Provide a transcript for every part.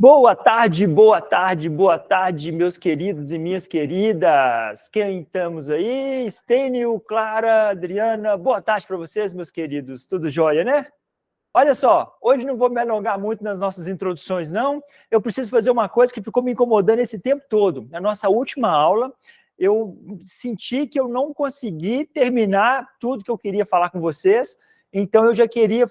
Boa tarde, boa tarde, boa tarde, meus queridos e minhas queridas. Quem estamos aí? Estênio, Clara, Adriana. Boa tarde para vocês, meus queridos. Tudo jóia, né? Olha só, hoje não vou me alongar muito nas nossas introduções, não. Eu preciso fazer uma coisa que ficou me incomodando esse tempo todo. Na nossa última aula, eu senti que eu não consegui terminar tudo que eu queria falar com vocês. Então, eu já queria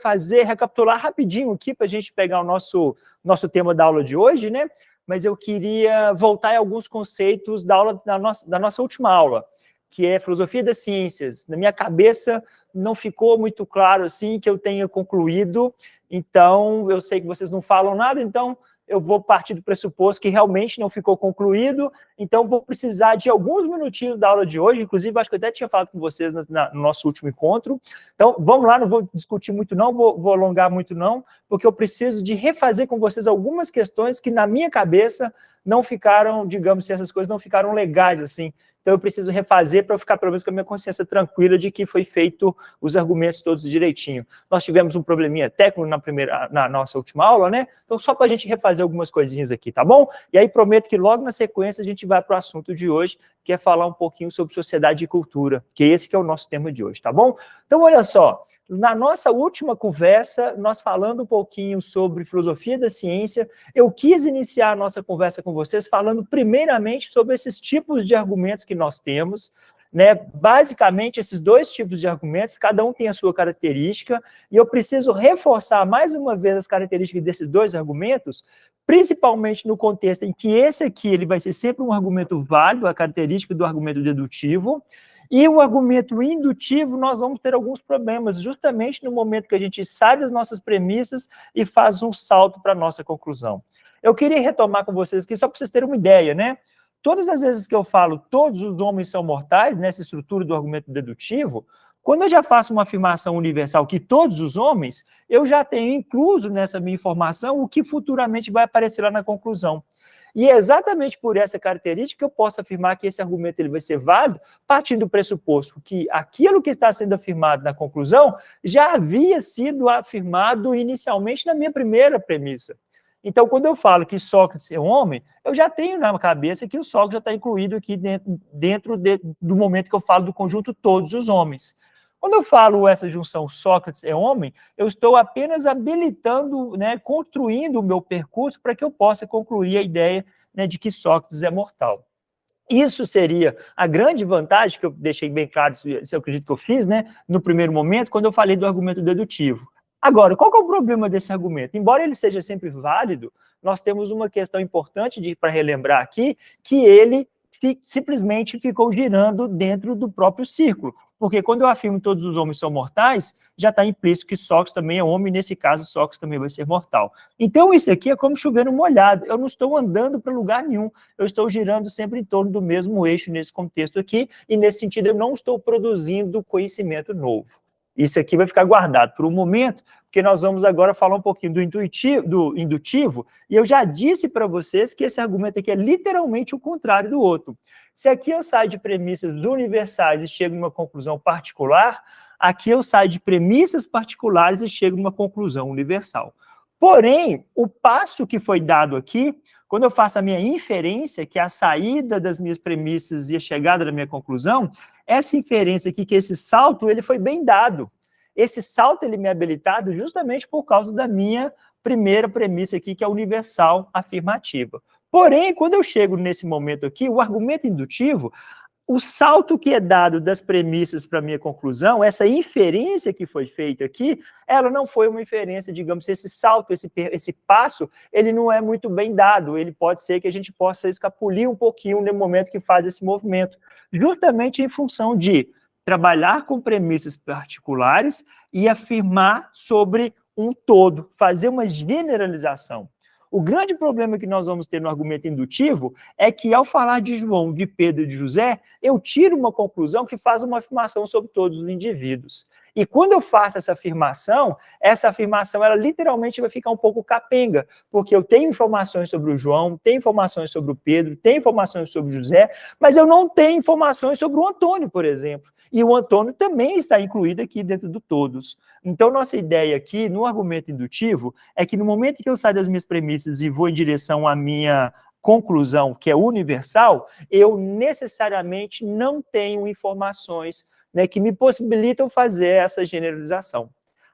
recapitular rapidinho aqui para a gente pegar o nosso tema da aula de hoje, né? Mas eu queria voltar em alguns conceitos da nossa última aula, que é filosofia das ciências. Na minha cabeça, não ficou muito claro assim que eu tenha concluído, então eu sei que vocês não falam nada, então eu vou partir do pressuposto que realmente não ficou concluído, então vou precisar de alguns minutinhos da aula de hoje, inclusive acho que eu até tinha falado com vocês no nosso último encontro, então vamos lá, não vou discutir muito não, vou alongar muito não, porque eu preciso de refazer com vocês algumas questões que na minha cabeça não ficaram, digamos, se essas coisas não ficaram legais assim. Então, eu preciso refazer para eu ficar, pelo menos, com a minha consciência tranquila de que foi feito os argumentos todos direitinho. Nós tivemos um probleminha técnico na nossa última aula, né? Então, só para a gente refazer algumas coisinhas aqui, tá bom? E aí, prometo que logo na sequência a gente vai para o assunto de hoje, que é falar um pouquinho sobre sociedade e cultura, que esse que é o nosso tema de hoje, tá bom? Então, olha só, na nossa última conversa, nós falando um pouquinho sobre filosofia da ciência, eu quis iniciar a nossa conversa com vocês falando primeiramente sobre esses tipos de argumentos que nós temos, né? Basicamente, esses dois tipos de argumentos, cada um tem a sua característica, e eu preciso reforçar mais uma vez as características desses dois argumentos, principalmente no contexto em que esse aqui ele vai ser sempre um argumento válido, a característica do argumento dedutivo, e o argumento indutivo, nós vamos ter alguns problemas, justamente no momento que a gente sai das nossas premissas e faz um salto para a nossa conclusão. Eu queria retomar com vocês aqui, só para vocês terem uma ideia, né? Todas as vezes que eu falo todos os homens são mortais, nessa estrutura do argumento dedutivo, quando eu já faço uma afirmação universal que todos os homens, eu já tenho incluso nessa minha informação o que futuramente vai aparecer lá na conclusão. E é exatamente por essa característica que eu posso afirmar que esse argumento ele vai ser válido, partindo do pressuposto que aquilo que está sendo afirmado na conclusão já havia sido afirmado inicialmente na minha primeira premissa. Então, quando eu falo que Sócrates é um homem, eu já tenho na cabeça que o Sócrates já está incluído aqui dentro do momento que eu falo do conjunto todos os homens. Quando eu falo essa junção Sócrates é homem, eu estou apenas habilitando, né, construindo o meu percurso para que eu possa concluir a ideia, né, de que Sócrates é mortal. Isso seria a grande vantagem, que eu deixei bem claro, se eu acredito que eu fiz, né, no primeiro momento, quando eu falei do argumento dedutivo. Agora, qual que é o problema desse argumento? Embora ele seja sempre válido, nós temos uma questão importante para relembrar aqui, que ele simplesmente ficou girando dentro do próprio círculo. Porque quando eu afirmo que todos os homens são mortais, já está implícito que Sócrates também é homem, e nesse caso Sócrates também vai ser mortal. Então isso aqui é como chover no molhado, eu não estou andando para lugar nenhum, eu estou girando sempre em torno do mesmo eixo nesse contexto aqui, e nesse sentido eu não estou produzindo conhecimento novo. Isso aqui vai ficar guardado por um momento, porque nós vamos agora falar um pouquinho do indutivo, e eu já disse para vocês que esse argumento aqui é literalmente o contrário do outro. Se aqui eu saio de premissas universais e chego a uma conclusão particular, aqui eu saio de premissas particulares e chego a uma conclusão universal. Porém, o passo que foi dado aqui, quando eu faço a minha inferência, que é a saída das minhas premissas e a chegada da minha conclusão, essa inferência aqui, que esse salto, ele foi bem dado. Esse salto, ele me é habilitado justamente por causa da minha primeira premissa aqui, que é a universal afirmativa. Porém, quando eu chego nesse momento aqui, o argumento indutivo, o salto que é dado das premissas para a minha conclusão, essa inferência que foi feita aqui, ela não foi uma inferência, digamos, esse salto, esse passo, ele não é muito bem dado, ele pode ser que a gente possa escapulir um pouquinho no momento que faz esse movimento, justamente em função de trabalhar com premissas particulares e afirmar sobre um todo, fazer uma generalização. O grande problema que nós vamos ter no argumento indutivo é que, ao falar de João, de Pedro e de José, eu tiro uma conclusão que faz uma afirmação sobre todos os indivíduos. E quando eu faço essa afirmação ela literalmente vai ficar um pouco capenga, porque eu tenho informações sobre o João, tenho informações sobre o Pedro, tenho informações sobre o José, mas eu não tenho informações sobre o Antônio, por exemplo. e o Antônio também está incluído aqui dentro do todos. Então, nossa ideia aqui, no argumento indutivo, é que no momento que eu saio das minhas premissas e vou em direção à minha conclusão, que é universal, eu necessariamente não tenho informações, né, que me possibilitam fazer essa generalização.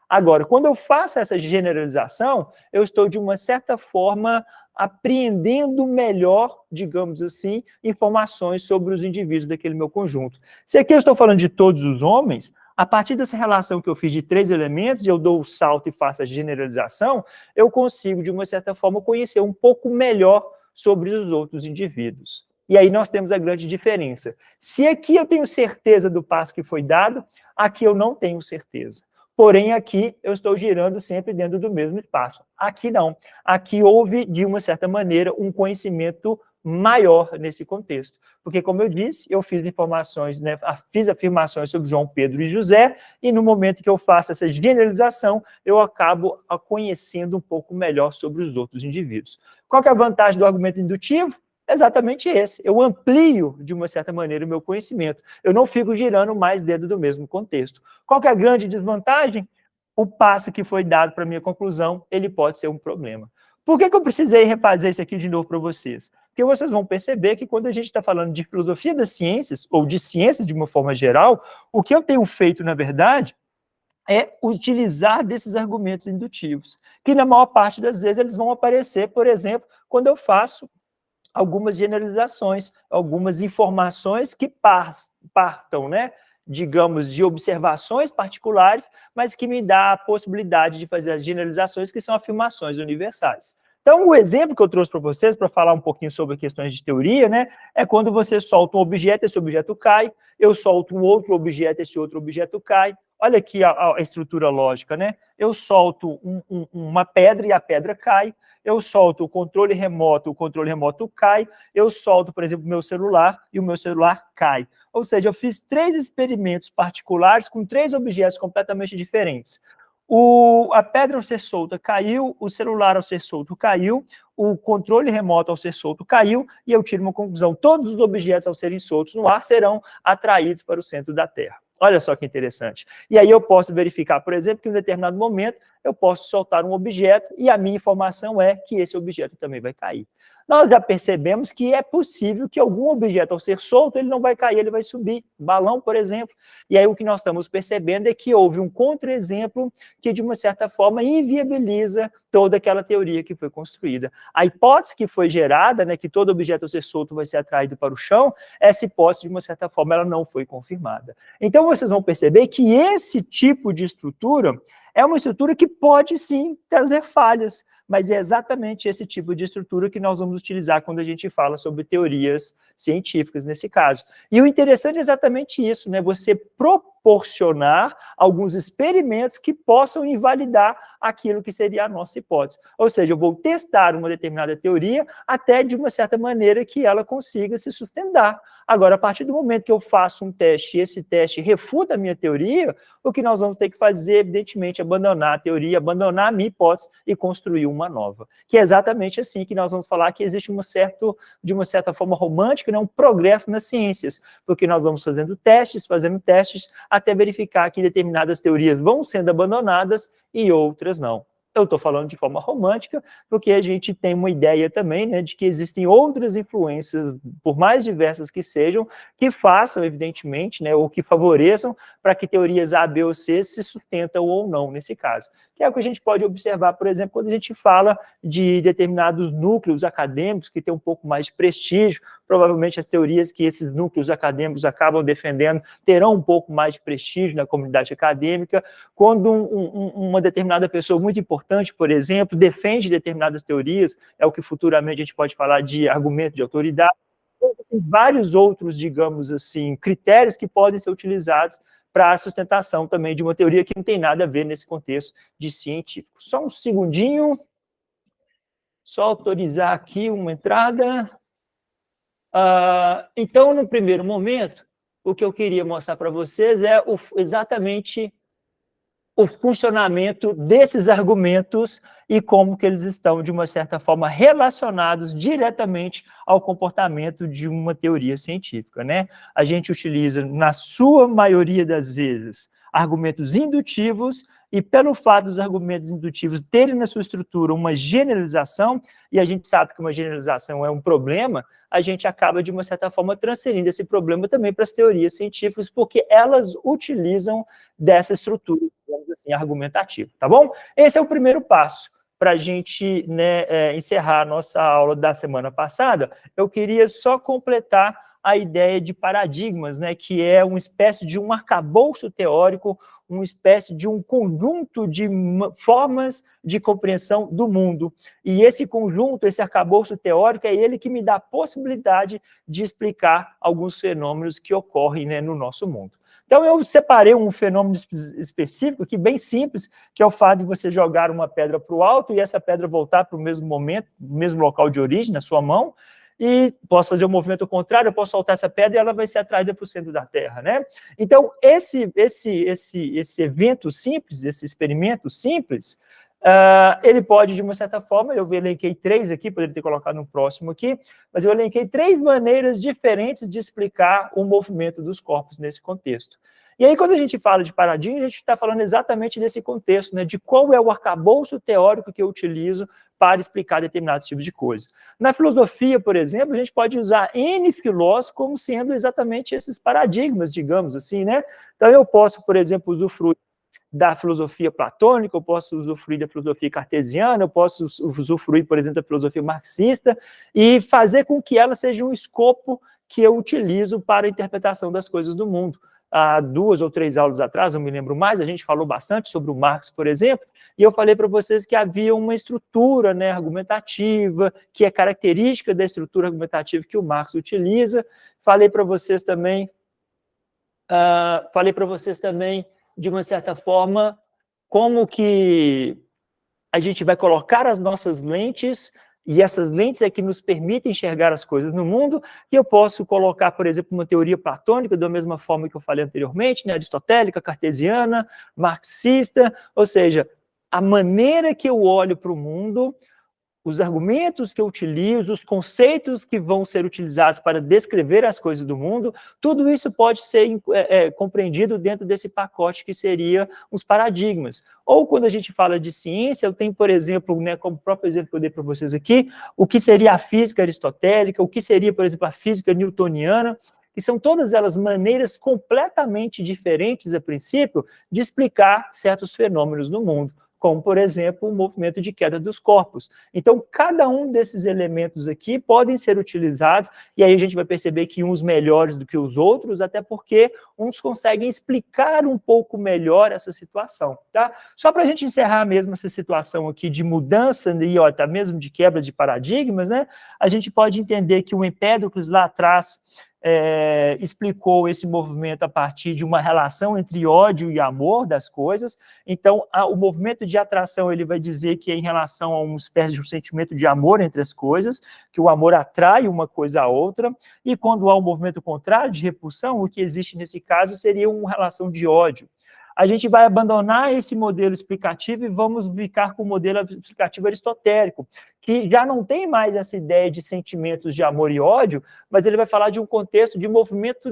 Agora, quando eu faço essa generalização, eu estou, de uma certa forma, apreendendo melhor, digamos assim, informações sobre os indivíduos daquele meu conjunto. Se aqui eu estou falando de todos os homens, a partir dessa relação que eu fiz de 3 elementos, eu dou o salto e faço a generalização, eu consigo, de uma certa forma, conhecer um pouco melhor sobre os outros indivíduos. E aí nós temos a grande diferença. Se aqui eu tenho certeza do passo que foi dado, aqui eu não tenho certeza. Porém, aqui eu estou girando sempre dentro do mesmo espaço. Aqui não. Aqui houve, de uma certa maneira, um conhecimento maior nesse contexto. Porque, como eu disse, eu fiz informações, né, fiz afirmações sobre João, Pedro e José, e no momento que eu faço essa generalização, eu acabo conhecendo um pouco melhor sobre os outros indivíduos. Qual que é a vantagem do argumento indutivo? Exatamente esse. Eu amplio, de uma certa maneira, o meu conhecimento. Eu não fico girando mais dentro do mesmo contexto. Qual que é a grande desvantagem? O passo que foi dado para a minha conclusão, ele pode ser um problema. Por que eu precisei refazer isso aqui de novo para vocês? Porque vocês vão perceber que quando a gente está falando de filosofia das ciências, ou de ciência de uma forma geral, o que eu tenho feito, na verdade, é utilizar desses argumentos indutivos, que na maior parte das vezes eles vão aparecer, por exemplo, quando eu faço algumas generalizações, algumas informações que partam, né, digamos, de observações particulares, mas que me dá a possibilidade de fazer as generalizações que são afirmações universais. Então, o exemplo que eu trouxe para vocês, para falar um pouquinho sobre questões de teoria, né, é quando você solta um objeto, esse objeto cai, eu solto um outro objeto, esse outro objeto cai. Olha aqui a estrutura lógica, né? Eu solto uma pedra e a pedra cai, eu solto o controle remoto cai, eu solto, por exemplo, o meu celular e o meu celular cai. Ou seja, eu fiz 3 experimentos particulares com 3 objetos completamente diferentes. A pedra ao ser solta caiu, o celular ao ser solto caiu, o controle remoto ao ser solto caiu, e eu tiro uma conclusão: todos os objetos ao serem soltos no ar serão atraídos para o centro da Terra. Olha só que interessante. E aí eu posso verificar, por exemplo, que em um determinado momento eu posso soltar um objeto e a minha informação é que esse objeto também vai cair. Nós já percebemos que é possível que algum objeto, ao ser solto, ele não vai cair, ele vai subir. Balão, por exemplo. E aí o que nós estamos percebendo é que houve um contra-exemplo que, de uma certa forma, inviabiliza toda aquela teoria que foi construída. A hipótese que foi gerada, né, que todo objeto ao ser solto vai ser atraído para o chão, essa hipótese, de uma certa forma, ela não foi confirmada. Então, vocês vão perceber que esse tipo de estrutura é uma estrutura que pode, sim, trazer falhas, mas é exatamente esse tipo de estrutura que nós vamos utilizar quando a gente fala sobre teorias científicas, nesse caso. E o interessante é exatamente isso, né? Você proporcionar alguns experimentos que possam invalidar aquilo que seria a nossa hipótese. Ou seja, eu vou testar uma determinada teoria até de uma certa maneira que ela consiga se sustentar. Agora, a partir do momento que eu faço um teste e esse teste refuta a minha teoria, o que nós vamos ter que fazer, evidentemente, é abandonar a teoria, abandonar a minha hipótese e construir uma nova. Que é exatamente assim que nós vamos falar que existe de uma certa forma romântica, né, um progresso nas ciências, porque nós vamos fazendo testes, até verificar que determinadas teorias vão sendo abandonadas e outras não. Eu estou falando de forma romântica, porque a gente tem uma ideia também, né, de que existem outras influências, por mais diversas que sejam, que façam, evidentemente, né, ou que favoreçam para que teorias A, B ou C se sustentam ou não, nesse caso. Que é o que a gente pode observar, por exemplo, quando a gente fala de determinados núcleos acadêmicos que têm um pouco mais de prestígio. Provavelmente as teorias que esses núcleos acadêmicos acabam defendendo terão um pouco mais de prestígio na comunidade acadêmica. Quando uma determinada pessoa muito importante, por exemplo, defende determinadas teorias, é o que futuramente a gente pode falar de argumento de autoridade. Tem vários outros, digamos assim, critérios que podem ser utilizados para a sustentação também de uma teoria que não tem nada a ver nesse contexto de científico. Só um segundinho. Só autorizar aqui uma entrada. Então, no primeiro momento, o que eu queria mostrar para vocês é exatamente o funcionamento desses argumentos e como que eles estão, de uma certa forma, relacionados diretamente ao comportamento de uma teoria científica, né? A gente utiliza, na sua maioria das vezes, argumentos indutivos, e pelo fato dos argumentos indutivos terem na sua estrutura uma generalização, e a gente sabe que uma generalização é um problema, a gente acaba, de uma certa forma, transferindo esse problema também para as teorias científicas, porque elas utilizam dessa estrutura, digamos assim, argumentativa, tá bom? Esse é o primeiro passo. Para a gente, né, encerrar a nossa aula da semana passada, eu queria só completar a ideia de paradigmas, né, que é uma espécie de um arcabouço teórico, uma espécie de um conjunto de formas de compreensão do mundo. E esse conjunto, esse arcabouço teórico, é ele que me dá a possibilidade de explicar alguns fenômenos que ocorrem, né, no nosso mundo. Então, eu separei um fenômeno específico aqui, bem simples, que é o fato de você jogar uma pedra para o alto e essa pedra voltar para o mesmo momento, mesmo local de origem, na sua mão, e posso fazer o movimento contrário, eu posso soltar essa pedra e ela vai ser atraída para o centro da Terra, né? Então, esse evento simples, esse experimento simples, ele pode, de uma certa forma, eu elenquei 3 aqui, poderia ter colocado no próximo aqui, mas eu elenquei 3 maneiras diferentes de explicar o movimento dos corpos nesse contexto. E aí, quando a gente fala de paradigma, a gente está falando exatamente desse contexto, né, de qual é o arcabouço teórico que eu utilizo para explicar determinados tipos de coisa. Na filosofia, por exemplo, a gente pode usar N filósofos como sendo exatamente esses paradigmas, digamos assim, né? Então, eu posso, por exemplo, usufruir da filosofia platônica, eu posso usufruir da filosofia cartesiana, eu posso usufruir, por exemplo, da filosofia marxista, e fazer com que ela seja um escopo que eu utilizo para a interpretação das coisas do mundo. Há 2 ou 3 aulas atrás, não me lembro mais, a gente falou bastante sobre o Marx, por exemplo, e eu falei para vocês que havia uma estrutura, né, argumentativa, que é característica da estrutura argumentativa que o Marx utiliza. Falei para vocês também, de uma certa forma, como que a gente vai colocar as nossas lentes, e essas lentes é que nos permitem enxergar as coisas no mundo, e eu posso colocar, por exemplo, uma teoria platônica, da mesma forma que eu falei anteriormente, né, aristotélica, cartesiana, marxista, ou seja, a maneira que eu olho para o mundo, os argumentos que eu utilizo, os conceitos que vão ser utilizados para descrever as coisas do mundo, tudo isso pode ser compreendido dentro desse pacote que seria os paradigmas. Ou quando a gente fala de ciência, eu tenho, por exemplo, né, como próprio exemplo que eu dei para vocês aqui, o que seria a física aristotélica, o que seria, por exemplo, a física newtoniana, que são todas elas maneiras completamente diferentes, a princípio, de explicar certos fenômenos no mundo, como, por exemplo, o movimento de queda dos corpos. Então, cada um desses elementos aqui podem ser utilizados, e aí a gente vai perceber que uns melhores do que os outros, até porque uns conseguem explicar um pouco melhor essa situação, tá? Só para a gente encerrar mesmo essa situação aqui de mudança, e até mesmo de quebra de paradigmas, né? A gente pode entender que o Empédocles lá atrás explicou esse movimento a partir de uma relação entre ódio e amor das coisas. Então, o movimento de atração, ele vai dizer que é em relação a uma espécie de um sentimento de amor entre as coisas, que o amor atrai uma coisa à outra, e quando há um movimento contrário, de repulsão, o que existe nesse caso seria uma relação de ódio. A gente vai abandonar esse modelo explicativo e vamos ficar com o modelo explicativo aristotélico, que já não tem mais essa ideia de sentimentos de amor e ódio, mas ele vai falar de um contexto de movimento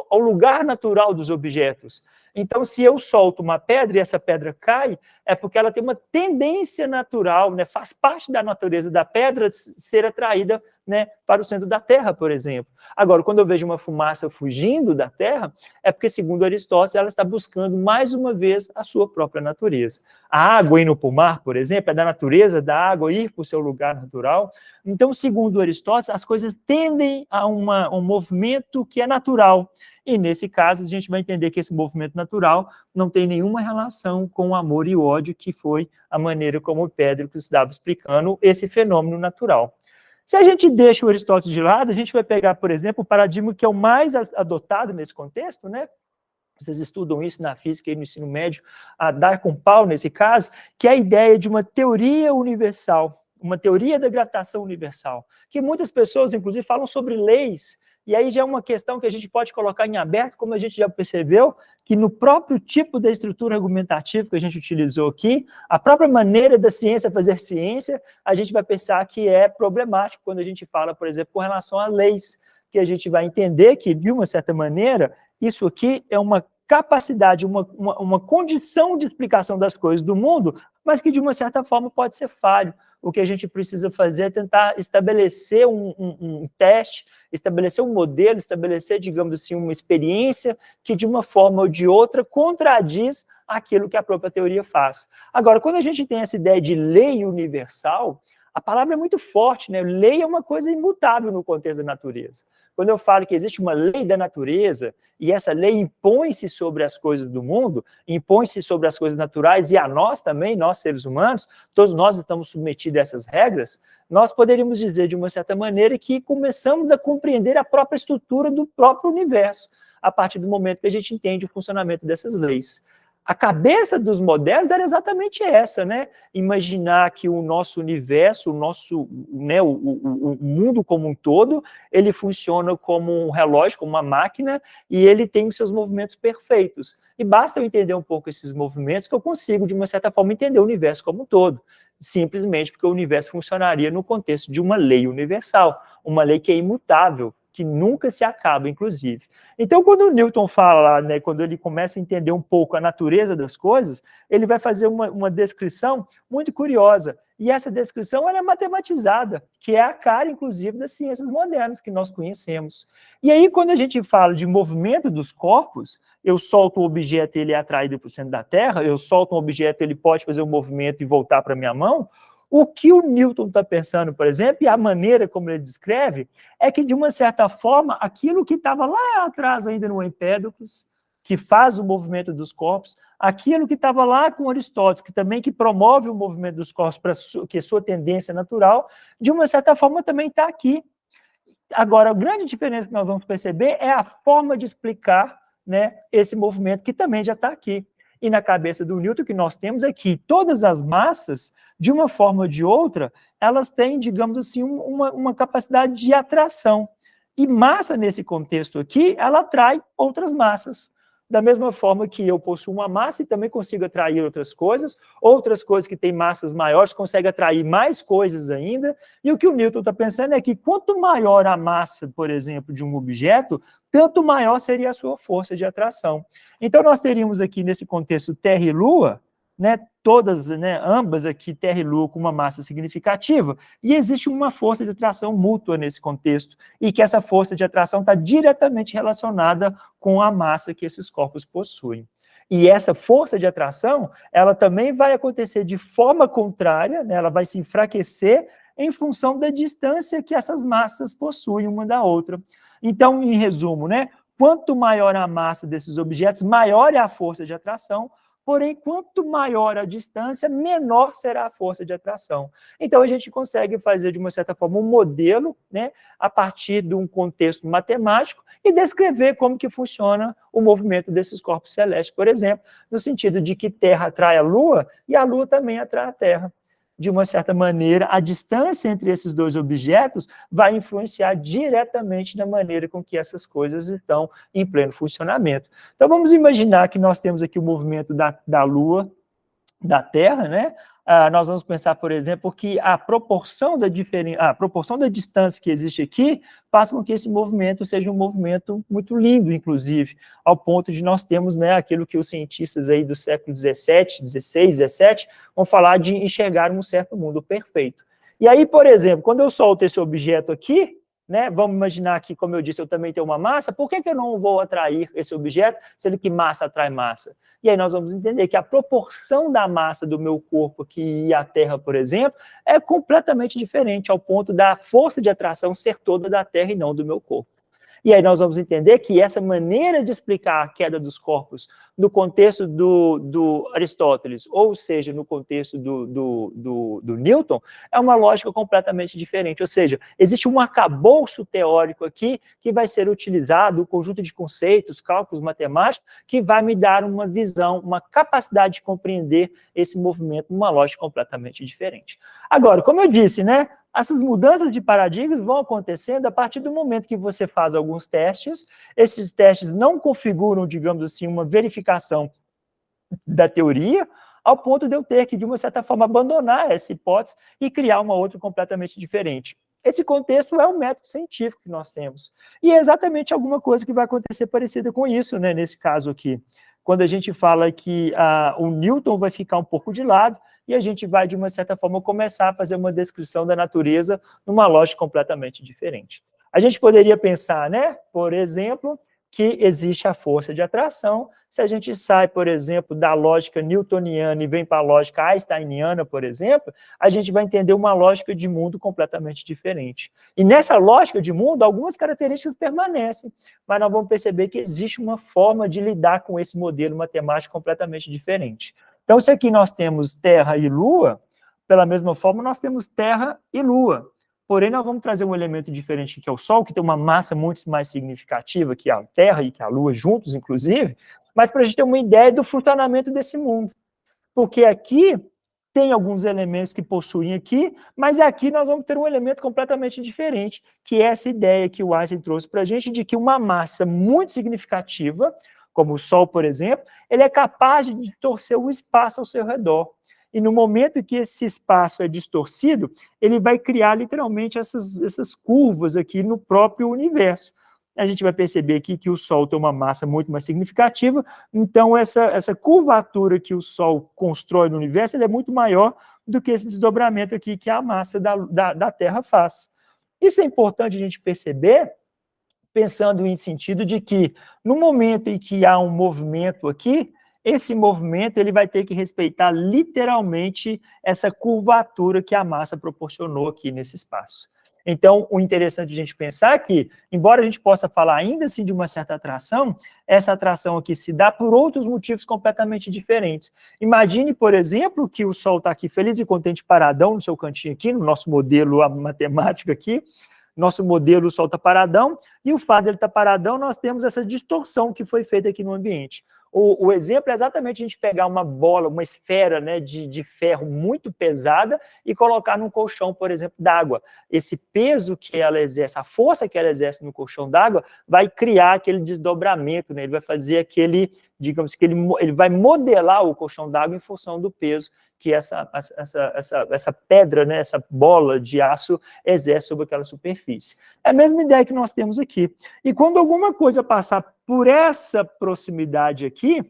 ao lugar natural dos objetos. Então, se eu solto uma pedra e essa pedra cai, é porque ela tem uma tendência natural, né, faz parte da natureza da pedra ser atraída, né, para o centro da Terra, por exemplo. Agora, quando eu vejo uma fumaça fugindo da Terra, é porque, segundo Aristóteles, ela está buscando, mais uma vez, a sua própria natureza. A água indo para o mar, por exemplo, é da natureza da água ir para o seu lugar natural. Então, segundo Aristóteles, as coisas tendem a um movimento que é natural. E, nesse caso, a gente vai entender que esse movimento natural não tem nenhuma relação com o amor e o ódio, que foi a maneira como o Empédocles estava explicando esse fenômeno natural. Se a gente deixa o Aristóteles de lado, a gente vai pegar, por exemplo, o paradigma que é o mais adotado nesse contexto, né? Vocês estudam isso na física e no ensino médio, a dar com pau nesse caso, que é a ideia de uma teoria universal, uma teoria da gravitação universal, que muitas pessoas, inclusive, falam sobre leis. E aí já é uma questão que a gente pode colocar em aberto, como a gente já percebeu, que no próprio tipo da estrutura argumentativa que a gente utilizou aqui, a própria maneira da ciência fazer ciência, a gente vai pensar que é problemático quando a gente fala, por exemplo, com relação a leis, que a gente vai entender que, de uma certa maneira, isso aqui é uma capacidade, uma condição de explicação das coisas do mundo, mas que, de uma certa forma, pode ser falho. O que a gente precisa fazer é tentar estabelecer um teste, estabelecer um modelo, estabelecer, digamos assim, uma experiência que, de uma forma ou de outra, contradiz aquilo que a própria teoria faz. Agora, quando a gente tem essa ideia de lei universal, a palavra é muito forte, né? Lei é uma coisa imutável no contexto da natureza. Quando eu falo que existe uma lei da natureza, e essa lei impõe-se sobre as coisas do mundo, impõe-se sobre as coisas naturais, e a nós também, nós seres humanos, todos nós estamos submetidos a essas regras, nós poderíamos dizer, de uma certa maneira, que começamos a compreender a própria estrutura do próprio universo, a partir do momento que a gente entende o funcionamento dessas leis. A cabeça dos modernos era exatamente essa, né? Imaginar que o nosso universo, o nosso, né, o mundo como um todo, ele funciona como um relógio, como uma máquina, e ele tem os seus movimentos perfeitos. E basta eu entender um pouco esses movimentos que eu consigo, de uma certa forma, entender o universo como um todo. Simplesmente porque o universo funcionaria no contexto de uma lei universal, uma lei que é imutável, que nunca se acaba, inclusive. Então, quando o Newton fala, né, quando ele começa a entender um pouco a natureza das coisas, ele vai fazer uma descrição muito curiosa. E essa descrição ela é matematizada, que é a cara, inclusive, das ciências modernas que nós conhecemos. E aí, quando a gente fala de movimento dos corpos, eu solto um objeto e ele é atraído para o centro da Terra, eu solto um objeto ele pode fazer um movimento e voltar para a minha mão. O que o Newton está pensando, por exemplo, e a maneira como ele descreve, é que, de uma certa forma, aquilo que estava lá atrás ainda no Empédocles, que faz o movimento dos corpos, aquilo que estava lá com Aristóteles, que também que promove o movimento dos corpos, que é sua tendência natural, de uma certa forma também está aqui. Agora, a grande diferença que nós vamos perceber é a forma de explicar, né, esse movimento que também já está aqui. E na cabeça do Newton, que nós temos é que todas as massas, de uma forma ou de outra, elas têm, digamos assim, uma capacidade de atração. E massa, nesse contexto aqui, ela atrai outras massas. Da mesma forma que eu possuo uma massa e também consigo atrair outras coisas que têm massas maiores conseguem atrair mais coisas ainda, e o que o Newton está pensando é que quanto maior a massa, por exemplo, de um objeto, tanto maior seria a sua força de atração. Então, nós teríamos aqui, nesse contexto, Terra e Lua, né, todas, né, ambas aqui, Terra e Lua, com uma massa significativa, e existe uma força de atração mútua nesse contexto, e que essa força de atração está diretamente relacionada com a massa que esses corpos possuem. E essa força de atração, ela também vai acontecer de forma contrária, né, ela vai se enfraquecer em função da distância que essas massas possuem uma da outra. Então, em resumo, né, quanto maior a massa desses objetos, maior é a força de atração, porém, quanto maior a distância, menor será a força de atração. Então, a gente consegue fazer, de uma certa forma, um modelo, né, a partir de um contexto matemático e descrever como que funciona o movimento desses corpos celestes, por exemplo, no sentido de que Terra atrai a Lua e a Lua também atrai a Terra. De uma certa maneira, a distância entre esses dois objetos vai influenciar diretamente na maneira com que essas coisas estão em pleno funcionamento. Então, vamos imaginar que nós temos aqui o movimento da Lua, da Terra, né? Nós vamos pensar, por exemplo, que a proporção da distância que existe aqui faz com que esse movimento seja um movimento muito lindo, inclusive, ao ponto de nós termos, né, aquilo que os cientistas aí do século XVII, XVI, XVII vão falar de enxergar um certo mundo perfeito. E aí, por exemplo, quando eu solto esse objeto aqui, né, vamos imaginar que, como eu disse, eu também tenho uma massa, por que eu não vou atrair esse objeto, sendo que massa atrai massa? E aí nós vamos entender que a proporção da massa do meu corpo aqui e a Terra, por exemplo, é completamente diferente, ao ponto da força de atração ser toda da Terra e não do meu corpo. E aí nós vamos entender que essa maneira de explicar a queda dos corpos no contexto do Aristóteles, ou seja, no contexto do Newton, é uma lógica completamente diferente. Ou seja, existe um arcabouço teórico aqui que vai ser utilizado, um conjunto de conceitos, cálculos matemáticos, que vai me dar uma visão, uma capacidade de compreender esse movimento numa lógica completamente diferente. Agora, como eu disse, né? Essas mudanças de paradigmas vão acontecendo a partir do momento que você faz alguns testes, esses testes não configuram, digamos assim, uma verificação da teoria, ao ponto de eu ter que, de uma certa forma, abandonar essa hipótese e criar uma outra completamente diferente. Esse contexto é o método científico que nós temos. E é exatamente alguma coisa que vai acontecer parecida com isso, né, nesse caso aqui. Quando a gente fala que o Newton vai ficar um pouco de lado, e a gente vai, de uma certa forma, começar a fazer uma descrição da natureza numa lógica completamente diferente. A gente poderia pensar, né, por exemplo, que existe a força de atração. Se a gente sai, por exemplo, da lógica newtoniana e vem para a lógica einsteiniana, por exemplo, a gente vai entender uma lógica de mundo completamente diferente. E nessa lógica de mundo, algumas características permanecem, mas nós vamos perceber que existe uma forma de lidar com esse modelo matemático completamente diferente. Então, se aqui nós temos Terra e Lua, pela mesma forma, nós temos Terra e Lua. Porém, nós vamos trazer um elemento diferente, que é o Sol, que tem uma massa muito mais significativa que a Terra e que a Lua juntos, inclusive, mas para a gente ter uma ideia do funcionamento desse mundo. Porque aqui tem alguns elementos que possuem aqui, mas aqui nós vamos ter um elemento completamente diferente, que é essa ideia que o Einstein trouxe para a gente de que uma massa muito significativa, como o Sol, por exemplo, ele é capaz de distorcer o espaço ao seu redor. E no momento que esse espaço é distorcido, ele vai criar literalmente essas curvas aqui no próprio universo. A gente vai perceber aqui que o Sol tem uma massa muito mais significativa, então essa curvatura que o Sol constrói no universo é muito maior do que esse desdobramento aqui que a massa da Terra faz. Isso é importante a gente perceber, pensando em sentido de que, no momento em que há um movimento aqui, esse movimento ele vai ter que respeitar literalmente essa curvatura que a massa proporcionou aqui nesse espaço. Então, o interessante a gente pensar é que, embora a gente possa falar ainda assim de uma certa atração, essa atração aqui se dá por outros motivos completamente diferentes. Imagine, por exemplo, que o Sol está aqui feliz e contente paradão no seu cantinho aqui, no nosso modelo matemático aqui, nosso modelo, o Sol está paradão, e o fato dele estar paradão, nós temos essa distorção que foi feita aqui no ambiente. O exemplo é exatamente a gente pegar uma bola, uma esfera, né, de ferro muito pesada e colocar num colchão, por exemplo, d'água. Esse peso que ela exerce, a força que ela exerce no colchão d'água, vai criar aquele desdobramento, né, ele vai fazer aquele, digamos que ele vai modelar o colchão d'água em função do peso que essa pedra, né, essa bola de aço exerce sobre aquela superfície. É a mesma ideia que nós temos aqui. E quando alguma coisa passar por essa proximidade aqui,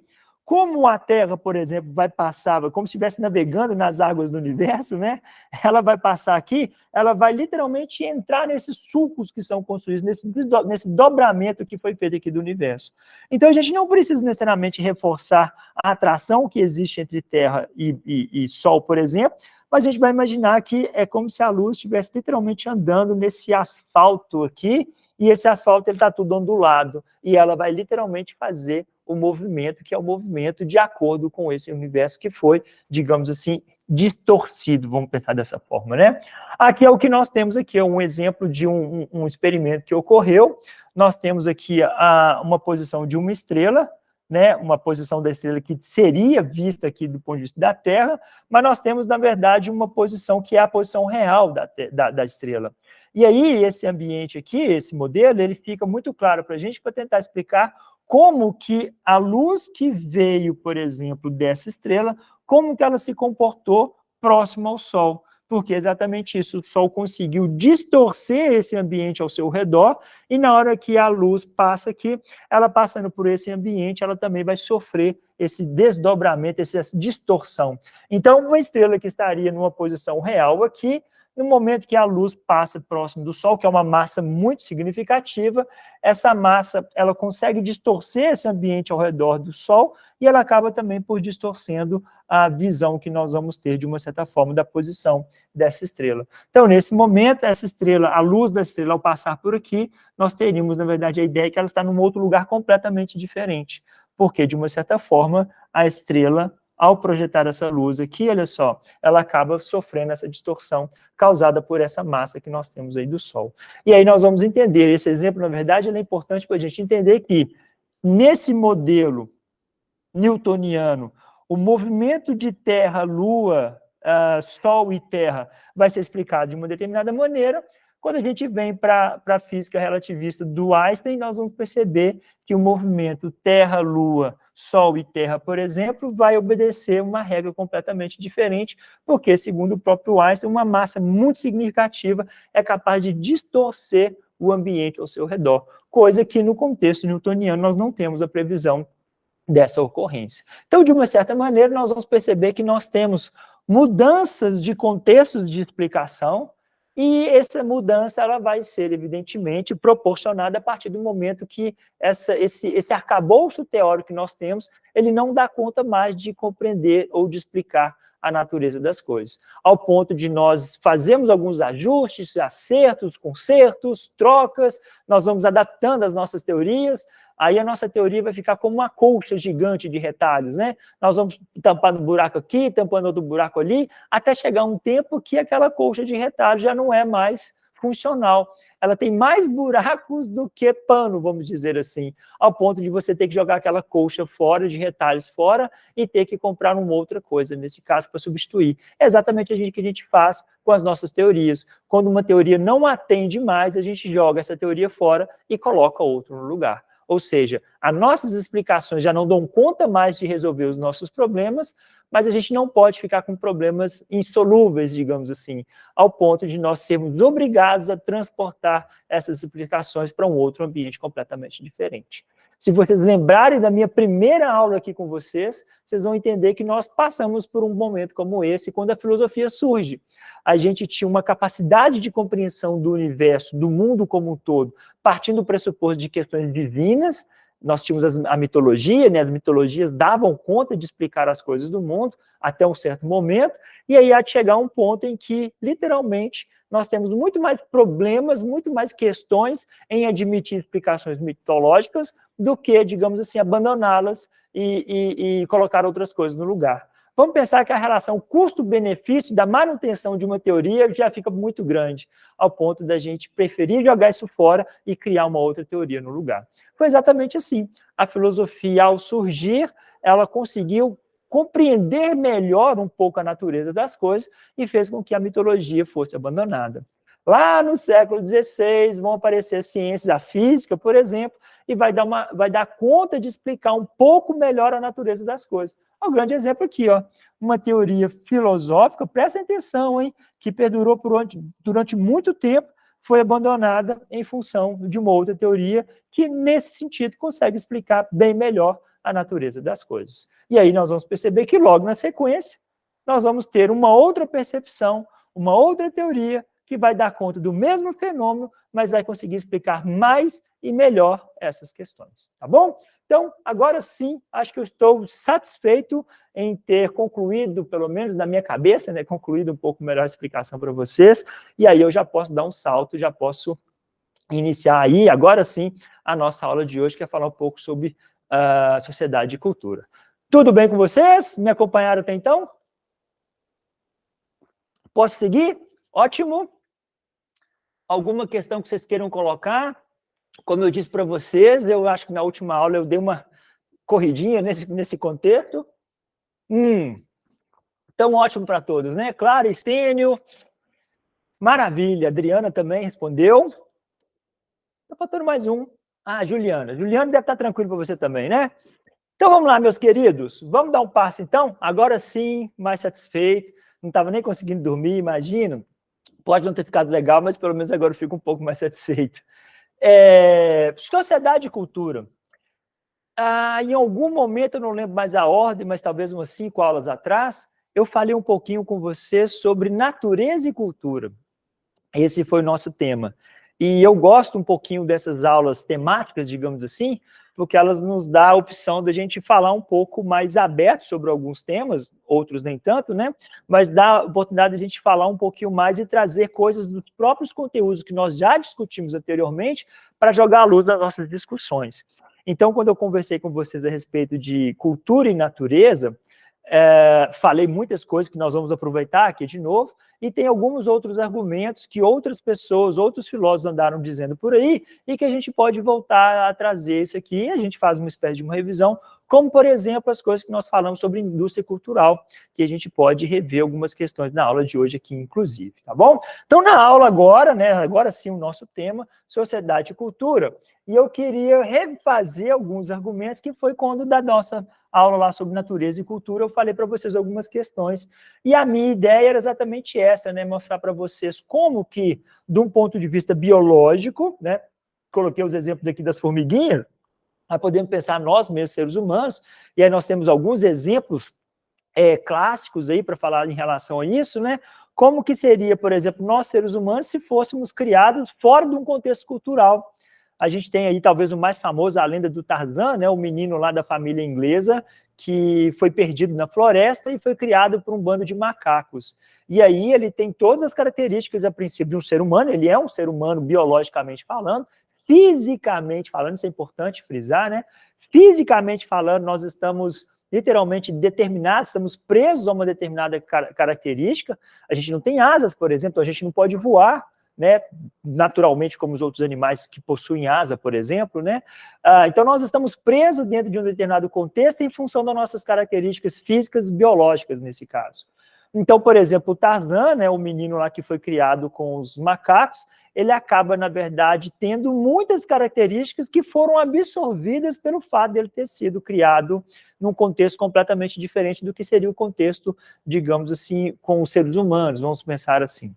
como a Terra, por exemplo, vai passar, como se estivesse navegando nas águas do universo, né? Ela vai passar aqui, ela vai literalmente entrar nesses sulcos que são construídos, nesse dobramento que foi feito aqui do universo. Então, a gente não precisa necessariamente reforçar a atração que existe entre Terra e Sol, por exemplo, mas a gente vai imaginar que é como se a luz estivesse literalmente andando nesse asfalto aqui, e esse asfalto está tudo ondulado, e ela vai literalmente fazer o movimento, que é o movimento de acordo com esse universo que foi, digamos assim, distorcido, vamos pensar dessa forma, né? Aqui é o que nós temos aqui, é um exemplo de um experimento que ocorreu. Nós temos aqui uma posição de uma estrela, né, uma posição da estrela que seria vista aqui do ponto de vista da Terra, mas nós temos, na verdade, uma posição que é a posição real da estrela. E aí, esse ambiente aqui, esse modelo, ele fica muito claro para a gente, para tentar explicar como que a luz que veio, por exemplo, dessa estrela, como que ela se comportou próximo ao Sol. Porque é exatamente isso, o Sol conseguiu distorcer esse ambiente ao seu redor, e na hora que a luz passa aqui, ela passando por esse ambiente, ela também vai sofrer esse desdobramento, essa distorção. Então, uma estrela que estaria numa posição real aqui, no momento que a luz passa próximo do Sol, que é uma massa muito significativa, essa massa ela consegue distorcer esse ambiente ao redor do Sol e ela acaba também por distorcendo a visão que nós vamos ter, de uma certa forma, da posição dessa estrela. Então, nesse momento, essa estrela, a luz da estrela, ao passar por aqui, nós teríamos, na verdade, a ideia que ela está num outro lugar completamente diferente, porque, de uma certa forma, a estrela, ao projetar essa luz aqui, olha só, ela acaba sofrendo essa distorção causada por essa massa que nós temos aí do Sol. E aí nós vamos entender, esse exemplo, na verdade, ele é importante para a gente entender que, nesse modelo newtoniano, o movimento de Terra-Lua Sol e Terra vai ser explicado de uma determinada maneira. Quando a gente vem para a física relativista do Einstein, nós vamos perceber que o movimento Terra-Lua, Sol e Terra, por exemplo, vai obedecer uma regra completamente diferente, porque, segundo o próprio Einstein, uma massa muito significativa é capaz de distorcer o ambiente ao seu redor, coisa que no contexto newtoniano nós não temos a previsão dessa ocorrência. Então, de uma certa maneira, nós vamos perceber que nós temos mudanças de contextos de explicação, e essa mudança ela vai ser, evidentemente, proporcionada a partir do momento que esse arcabouço teórico que nós temos, ele não dá conta mais de compreender ou de explicar a natureza das coisas, ao ponto de nós fazermos alguns ajustes, acertos, consertos, trocas, nós vamos adaptando as nossas teorias, aí a nossa teoria vai ficar como uma colcha gigante de retalhos, né? Nós vamos tampando um buraco aqui, tampando outro buraco ali, até chegar um tempo que aquela colcha de retalhos já não é mais funcional. Ela tem mais buracos do que pano, vamos dizer assim, ao ponto de você ter que jogar aquela colcha fora, de retalhos fora, e ter que comprar uma outra coisa, nesse caso, para substituir. É exatamente o que a gente faz com as nossas teorias. Quando uma teoria não atende mais, a gente joga essa teoria fora e coloca outra no lugar. Ou seja, as nossas explicações já não dão conta mais de resolver os nossos problemas, mas a gente não pode ficar com problemas insolúveis, digamos assim, ao ponto de nós sermos obrigados a transportar essas explicações para um outro ambiente completamente diferente. Se vocês lembrarem da minha primeira aula aqui com vocês, vocês vão entender que nós passamos por um momento como esse, quando a filosofia surge. A gente tinha uma capacidade de compreensão do universo, do mundo como um todo, partindo do pressuposto de questões divinas. Nós tínhamos a mitologia, né? As mitologias davam conta de explicar as coisas do mundo até um certo momento, e aí há de chegar um ponto em que, literalmente, nós temos muito mais problemas, muito mais questões em admitir explicações mitológicas do que, digamos assim, abandoná-las e colocar outras coisas no lugar. Vamos pensar que a relação custo-benefício da manutenção de uma teoria já fica muito grande, ao ponto da gente preferir jogar isso fora e criar uma outra teoria no lugar. Foi exatamente assim. A filosofia, ao surgir, ela conseguiu compreender melhor um pouco a natureza das coisas e fez com que a mitologia fosse abandonada. Lá no século XVI vão aparecer ciências, a física, por exemplo, e vai dar conta de explicar um pouco melhor a natureza das coisas. Um grande exemplo aqui, ó, uma teoria filosófica, presta atenção, hein, que perdurou durante muito tempo, foi abandonada em função de uma outra teoria que, nesse sentido, consegue explicar bem melhor a natureza das coisas. E aí nós vamos perceber que logo na sequência, nós vamos ter uma outra percepção, uma outra teoria que vai dar conta do mesmo fenômeno, mas vai conseguir explicar mais e melhor essas questões, tá bom? Então, agora sim, acho que eu estou satisfeito em ter concluído, pelo menos na minha cabeça, né, concluído um pouco melhor a explicação para vocês, e aí eu já posso dar um salto, já posso iniciar aí, agora sim, a nossa aula de hoje, que é falar um pouco sobre sociedade e cultura. Tudo bem com vocês? Me acompanharam até então? Posso seguir? Ótimo. Alguma questão que vocês queiram colocar? Como eu disse para vocês, eu acho que na última aula eu dei uma corridinha nesse contexto. Então, ótimo para todos, né? Clara, Estênio, maravilha. Adriana também respondeu. Está faltando mais um. Juliana. Juliana deve estar tranquilo para você também, né? Então, vamos lá, meus queridos. Vamos dar um passo, então? Agora sim, mais satisfeito. Não estava nem conseguindo dormir, imagino. Pode não ter ficado legal, mas pelo menos agora eu fico um pouco mais satisfeito. Sociedade e cultura. Em algum momento, eu não lembro mais a ordem, mas talvez umas 5 aulas atrás, eu falei um pouquinho com você sobre natureza e cultura. Esse foi o nosso tema. E eu gosto um pouquinho dessas aulas temáticas, digamos assim, porque elas nos dão a opção da gente falar um pouco mais aberto sobre alguns temas, outros nem tanto, né? Mas dá a oportunidade de a gente falar um pouquinho mais e trazer coisas dos próprios conteúdos que nós já discutimos anteriormente para jogar à luz das nossas discussões. Então, quando eu conversei com vocês a respeito de cultura e natureza, falei muitas coisas que nós vamos aproveitar aqui de novo, e tem alguns outros argumentos que outras pessoas, outros filósofos andaram dizendo por aí, e que a gente pode voltar a trazer isso aqui, e a gente faz uma espécie de uma revisão, como, por exemplo, as coisas que nós falamos sobre indústria cultural, que a gente pode rever algumas questões na aula de hoje aqui, inclusive, tá bom? Então, na aula agora, né, agora sim o nosso tema, sociedade e cultura, e eu queria refazer alguns argumentos que foi quando da nossa aula lá sobre natureza e cultura, eu falei para vocês algumas questões, e a minha ideia era exatamente essa, né, mostrar para vocês como que, de um ponto de vista biológico, né, coloquei os exemplos aqui das formiguinhas, nós podemos pensar nós mesmos, seres humanos, e aí nós temos alguns exemplos clássicos aí para falar em relação a isso, né, como que seria, por exemplo, nós seres humanos se fôssemos criados fora de um contexto cultural. A gente tem aí talvez o mais famoso, a lenda do Tarzan, né, o menino lá da família inglesa, que foi perdido na floresta e foi criado por um bando de macacos. E aí ele tem todas as características, a princípio, de um ser humano, ele é um ser humano biologicamente falando, fisicamente falando, isso é importante frisar, né? Fisicamente falando, nós estamos literalmente determinados, estamos presos a uma determinada característica, a gente não tem asas, por exemplo, a gente não pode voar, né, naturalmente como os outros animais que possuem asa, por exemplo, né? Então nós estamos presos dentro de um determinado contexto em função das nossas características físicas e biológicas nesse caso. Então, por exemplo, o Tarzan, né, o menino lá que foi criado com os macacos, ele acaba, na verdade, tendo muitas características que foram absorvidas pelo fato dele ter sido criado num contexto completamente diferente do que seria o contexto, digamos assim, com os seres humanos, vamos pensar assim.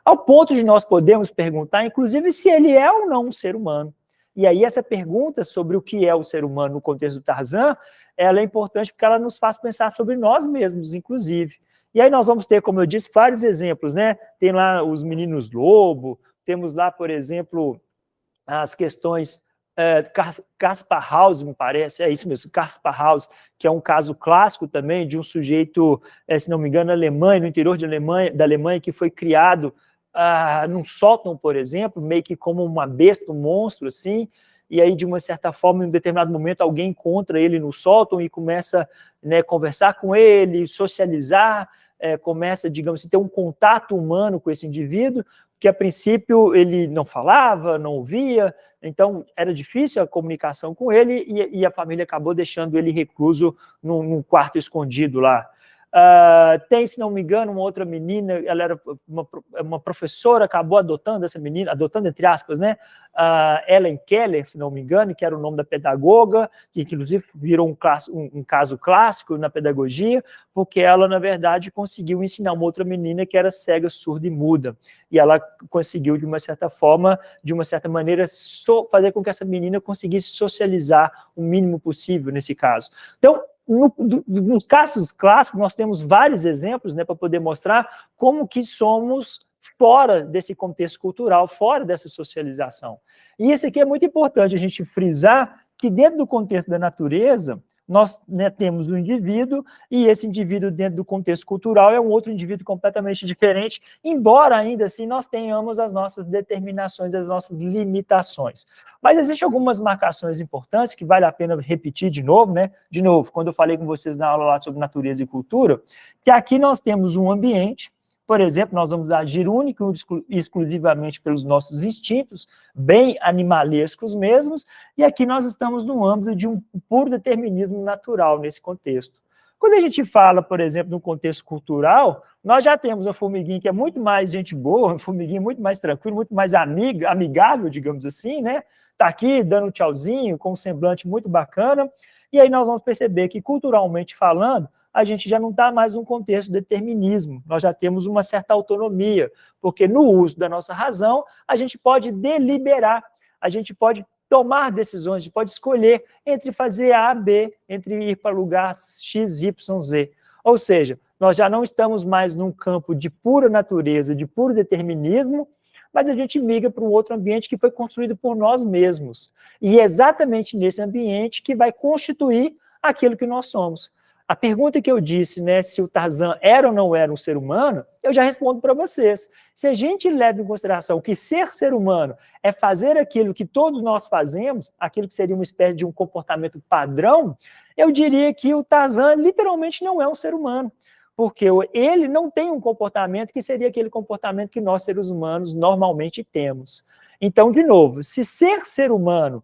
Ao ponto de nós podermos perguntar, inclusive, se ele é ou não um ser humano. E aí essa pergunta sobre o que é o ser humano no contexto do Tarzan, ela é importante porque ela nos faz pensar sobre nós mesmos, inclusive. E aí nós vamos ter, como eu disse, vários exemplos, né? Tem lá os meninos lobo, temos lá, por exemplo, as questões Kaspar Haus, me parece, é isso mesmo, Kaspar Haus, que é um caso clássico também de um sujeito, se não me engano, alemão, no interior da Alemanha, que foi criado num sótão, por exemplo, meio que como uma besta, um monstro, assim, e aí, de uma certa forma, em um determinado momento, alguém encontra ele no sótão e começa, né, conversar com ele, socializar, começa, digamos assim, ter um contato humano com esse indivíduo, que a princípio ele não falava, não ouvia, então era difícil a comunicação com ele e a família acabou deixando ele recluso num quarto escondido lá. Tem, se não me engano, uma outra menina, ela era uma professora, acabou adotando essa menina, adotando entre aspas, né? Ellen Keller, se não me engano, que era o nome da pedagoga, que inclusive virou um caso clássico na pedagogia, porque ela, na verdade, conseguiu ensinar uma outra menina que era cega, surda e muda. E ela conseguiu, de uma certa forma, de uma certa maneira, fazer com que essa menina conseguisse socializar o mínimo possível nesse caso. Então, nos casos clássicos, nós temos vários exemplos, né, para poder mostrar como que somos fora desse contexto cultural, fora dessa socialização. E esse aqui é muito importante a gente frisar que dentro do contexto da natureza, nós, né, temos um indivíduo, e esse indivíduo dentro do contexto cultural é um outro indivíduo completamente diferente, embora ainda assim nós tenhamos as nossas determinações, as nossas limitações. Mas existem algumas marcações importantes que vale a pena repetir de novo, né? De novo, quando eu falei com vocês na aula lá sobre natureza e cultura, que aqui nós temos um ambiente, por exemplo, nós vamos agir única e exclusivamente pelos nossos instintos, bem animalescos mesmos, e aqui nós estamos no âmbito de um puro determinismo natural nesse contexto. Quando a gente fala, por exemplo, no contexto cultural, nós já temos uma formiguinha que é muito mais gente boa, uma formiguinha muito mais tranquila, muito mais amigável, digamos assim, né? Está aqui dando um tchauzinho, com um semblante muito bacana, e aí nós vamos perceber que, culturalmente falando, a gente já não está mais num contexto de determinismo, nós já temos uma certa autonomia, porque no uso da nossa razão, a gente pode deliberar, a gente pode tomar decisões, a gente pode escolher entre fazer A, B, entre ir para lugar X, Y, Z. Ou seja, nós já não estamos mais num campo de pura natureza, de puro determinismo, mas a gente migra para um outro ambiente que foi construído por nós mesmos. E é exatamente nesse ambiente que vai constituir aquilo que nós somos. A pergunta que eu disse, né, se o Tarzan era ou não era um ser humano, eu já respondo para vocês. Se a gente leva em consideração que ser humano é fazer aquilo que todos nós fazemos, aquilo que seria uma espécie de um comportamento padrão, eu diria que o Tarzan literalmente não é um ser humano, porque ele não tem um comportamento que seria aquele comportamento que nós, seres humanos, normalmente temos. Então, de novo, se ser humano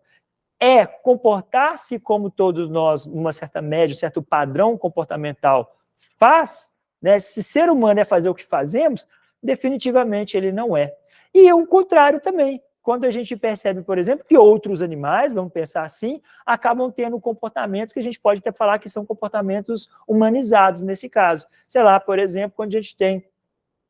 é comportar-se como todos nós, uma certa média, um certo padrão comportamental faz, né? Se ser humano é fazer o que fazemos, definitivamente ele não é. E o contrário também. Quando a gente percebe, por exemplo, que outros animais, vamos pensar assim, acabam tendo comportamentos que a gente pode até falar que são comportamentos humanizados nesse caso. Sei lá, por exemplo, quando a gente tem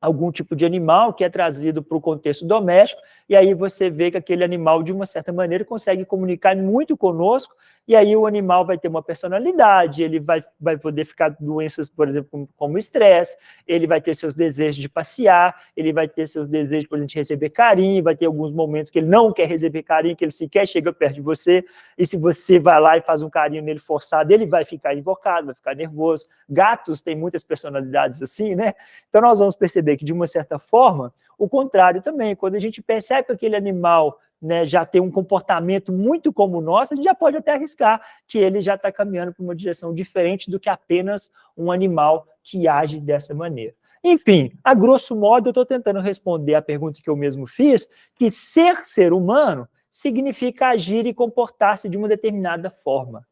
algum tipo de animal que é trazido para o contexto doméstico, e aí você vê que aquele animal, de uma certa maneira, consegue comunicar muito conosco, e aí o animal vai ter uma personalidade, ele vai poder ficar doenças, por exemplo, como estresse, ele vai ter seus desejos de passear, ele vai ter seus desejos por a gente receber carinho, vai ter alguns momentos que ele não quer receber carinho, que ele sequer chega perto de você, e se você vai lá e faz um carinho nele forçado, ele vai ficar invocado, vai ficar nervoso. Gatos têm muitas personalidades assim, né? Então nós vamos perceber que, de uma certa forma, o contrário também, quando a gente percebe que aquele animal, né, já tem um comportamento muito como o nosso, a gente já pode até arriscar que ele já está caminhando para uma direção diferente do que apenas um animal que age dessa maneira. Enfim, a grosso modo, eu estou tentando responder a pergunta que eu mesmo fiz, que ser humano significa agir e comportar-se de uma determinada forma.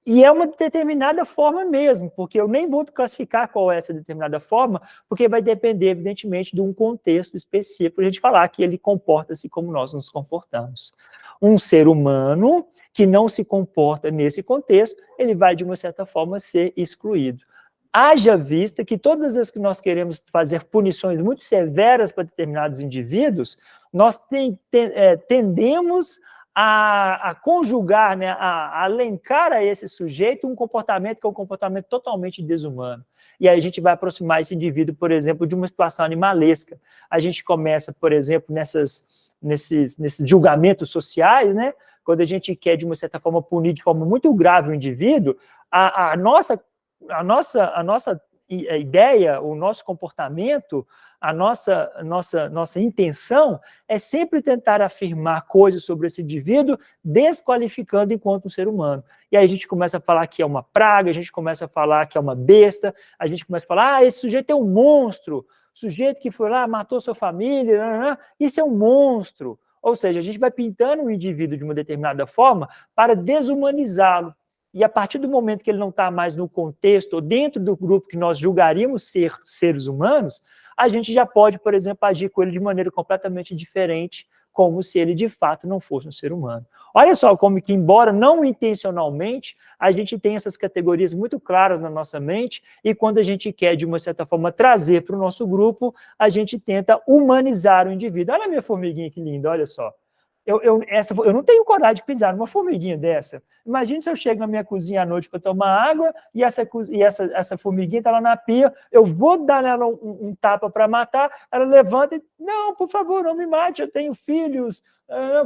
E é uma determinada forma mesmo, porque eu nem vou classificar qual é essa determinada forma, porque vai depender, evidentemente, de um contexto específico, a gente falar que ele comporta-se como nós nos comportamos. Um ser humano que não se comporta nesse contexto, ele vai, de uma certa forma, ser excluído. Haja vista que todas as vezes que nós queremos fazer punições muito severas para determinados indivíduos, nós tendemos a conjugar, né, a alencar a esse sujeito um comportamento que é um comportamento totalmente desumano. E aí a gente vai aproximar esse indivíduo, por exemplo, de uma situação animalesca. A gente começa, por exemplo, nesses julgamentos sociais, né, quando a gente quer, de uma certa forma, punir de forma muito grave o indivíduo, a nossa ideia, o nosso comportamento, a nossa intenção é sempre tentar afirmar coisas sobre esse indivíduo, desqualificando enquanto um ser humano. E aí a gente começa a falar que é uma praga, a gente começa a falar que é uma besta, a gente começa a falar, esse sujeito é um monstro, sujeito que foi lá, matou sua família, isso é um monstro. Ou seja, a gente vai pintando o indivíduo de uma determinada forma para desumanizá-lo. E a partir do momento que ele não está mais no contexto ou dentro do grupo que nós julgaríamos ser seres humanos, a gente já pode, por exemplo, agir com ele de maneira completamente diferente, como se ele de fato não fosse um ser humano. Olha só como que, embora não intencionalmente, a gente tem essas categorias muito claras na nossa mente, e quando a gente quer, de uma certa forma, trazer para o nosso grupo, a gente tenta humanizar o indivíduo. Olha a minha formiguinha que linda, olha só. Eu não tenho coragem de pisar numa formiguinha dessa. Imagina se eu chego na minha cozinha à noite para tomar água e essa formiguinha está lá na pia, eu vou dar nela um tapa para matar, ela levanta e, não, por favor, não me mate, eu tenho filhos,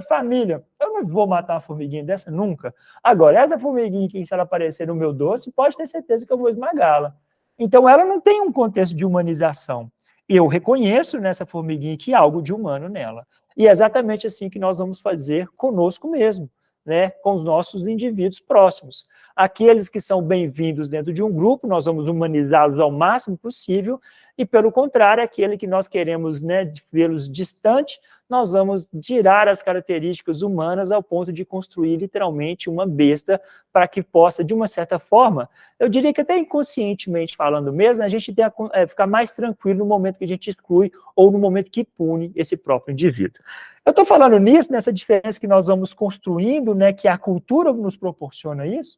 família. Eu não vou matar uma formiguinha dessa nunca. Agora, essa formiguinha aqui, se ela aparecer no meu doce, pode ter certeza que eu vou esmagá-la. Então, ela não tem um contexto de humanização. Eu reconheço nessa formiguinha que há algo de humano nela. E é exatamente assim que nós vamos fazer conosco mesmo, né? Com os nossos indivíduos próximos. Aqueles que são bem-vindos dentro de um grupo, nós vamos humanizá-los ao máximo possível, e pelo contrário, aquele que nós queremos, né, vê-los distante, nós vamos tirar as características humanas ao ponto de construir literalmente uma besta para que possa, de uma certa forma, eu diria que até inconscientemente falando mesmo, a gente tem ficar mais tranquilo no momento que a gente exclui ou no momento que pune esse próprio indivíduo. Eu estou falando nisso, nessa diferença que nós vamos construindo, né, que a cultura nos proporciona isso,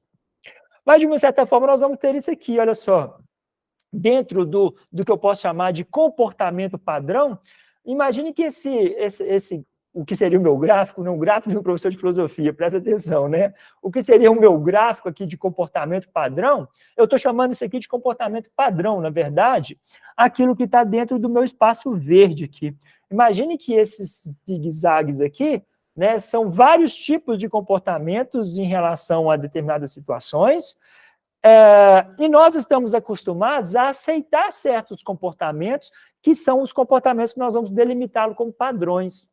mas de uma certa forma nós vamos ter isso aqui, olha só, dentro do que eu posso chamar de comportamento padrão. Imagine que o que seria o meu gráfico, não, um gráfico de um professor de filosofia, presta atenção, né? O que seria o meu gráfico aqui de comportamento padrão, eu estou chamando isso aqui de comportamento padrão, na verdade, aquilo que está dentro do meu espaço verde aqui. Imagine que esses zigue-zagues aqui, né, são vários tipos de comportamentos em relação a determinadas situações, e nós estamos acostumados a aceitar certos comportamentos que são os comportamentos que nós vamos delimitá-lo como padrões,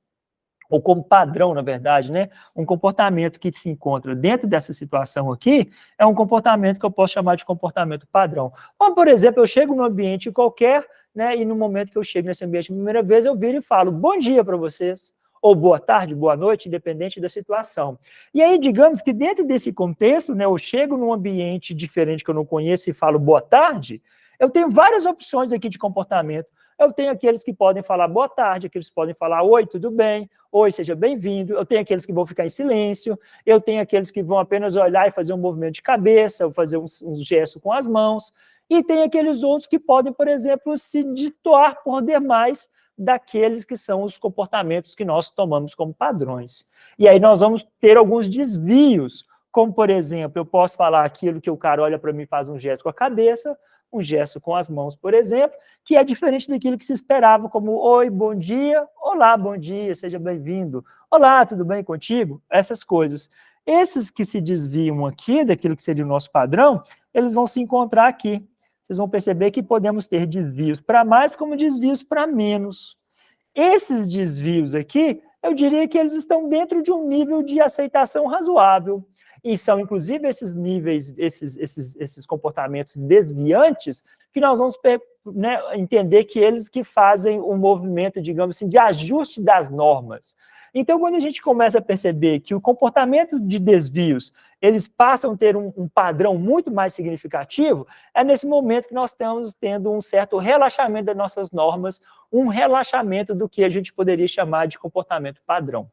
ou como padrão, na verdade, né? Um comportamento que se encontra dentro dessa situação aqui é um comportamento que eu posso chamar de comportamento padrão. Como, por exemplo, eu chego num ambiente qualquer, né, e no momento que eu chego nesse ambiente a primeira vez, eu viro e falo, bom dia para vocês. ou boa tarde, boa noite, independente da situação. E aí, digamos que dentro desse contexto, né, eu chego num ambiente diferente que eu não conheço e falo boa tarde, eu tenho várias opções aqui de comportamento. Eu tenho aqueles que podem falar boa tarde, aqueles que podem falar oi, tudo bem, oi, seja bem-vindo. Eu tenho aqueles que vão ficar em silêncio, eu tenho aqueles que vão apenas olhar e fazer um movimento de cabeça, ou fazer um gesto com as mãos. E tem aqueles outros que podem, por exemplo, se destoar por demais daqueles que são os comportamentos que nós tomamos como padrões. E aí nós vamos ter alguns desvios, como, por exemplo, eu posso falar aquilo que o cara olha para mim e faz um gesto com a cabeça, um gesto com as mãos, por exemplo, que é diferente daquilo que se esperava, como oi, bom dia, olá, bom dia, seja bem-vindo, olá, tudo bem contigo? Essas coisas. Esses que se desviam aqui daquilo que seria o nosso padrão, eles vão se encontrar aqui. Vocês vão perceber que podemos ter desvios para mais como desvios para menos. Esses desvios aqui, eu diria que eles estão dentro de um nível de aceitação razoável. E são, inclusive, esses níveis, esses comportamentos desviantes, que nós vamos né, entender que eles que fazem um movimento, digamos assim, de ajuste das normas. Então, quando a gente começa a perceber que o comportamento de desvios, eles passam a ter um padrão muito mais significativo, é nesse momento que nós estamos tendo um certo relaxamento das nossas normas, um relaxamento do que a gente poderia chamar de comportamento padrão.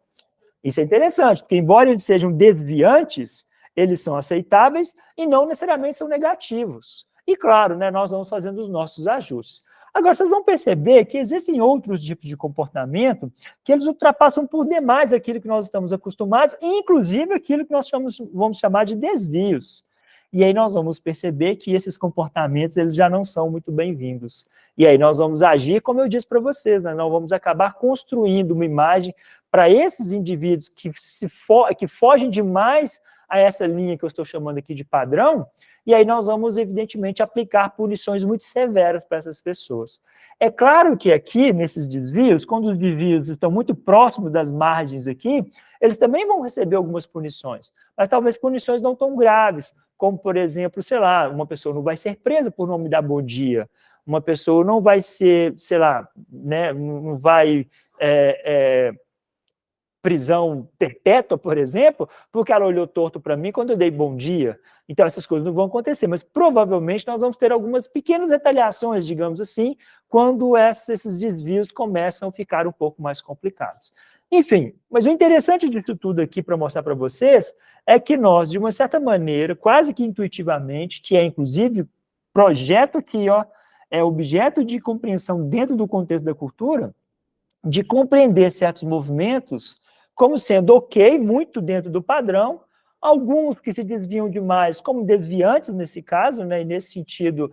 Isso é interessante, porque embora eles sejam desviantes, eles são aceitáveis e não necessariamente são negativos. E claro, né, nós vamos fazendo os nossos ajustes. Agora, vocês vão perceber que existem outros tipos de comportamento que eles ultrapassam por demais aquilo que nós estamos acostumados, inclusive aquilo que nós vamos chamar de desvios. E aí nós vamos perceber que esses comportamentos eles já não são muito bem-vindos. E aí nós vamos agir, como eu disse para vocês, né, nós vamos acabar construindo uma imagem para esses indivíduos que fogem demais a essa linha que eu estou chamando aqui de padrão, e aí nós vamos, evidentemente, aplicar punições muito severas para essas pessoas. É claro que aqui, nesses desvios, quando os desvios estão muito próximos das margens aqui, eles também vão receber algumas punições, mas talvez punições não tão graves, como, por exemplo, sei lá, uma pessoa não vai ser presa por não me dar bom dia, uma pessoa não vai ser, sei lá, né, não vai... prisão perpétua, por exemplo, porque ela olhou torto para mim quando eu dei bom dia. Então, essas coisas não vão acontecer, mas provavelmente nós vamos ter algumas pequenas retaliações, digamos assim, quando esses desvios começam a ficar um pouco mais complicados. Enfim, mas o interessante disso tudo aqui para mostrar para vocês é que nós, de uma certa maneira, quase que intuitivamente, que é inclusive projeto aqui, ó, é objeto de compreensão dentro do contexto da cultura, de compreender certos movimentos como sendo ok, muito dentro do padrão, alguns que se desviam demais como desviantes nesse caso, né, e nesse sentido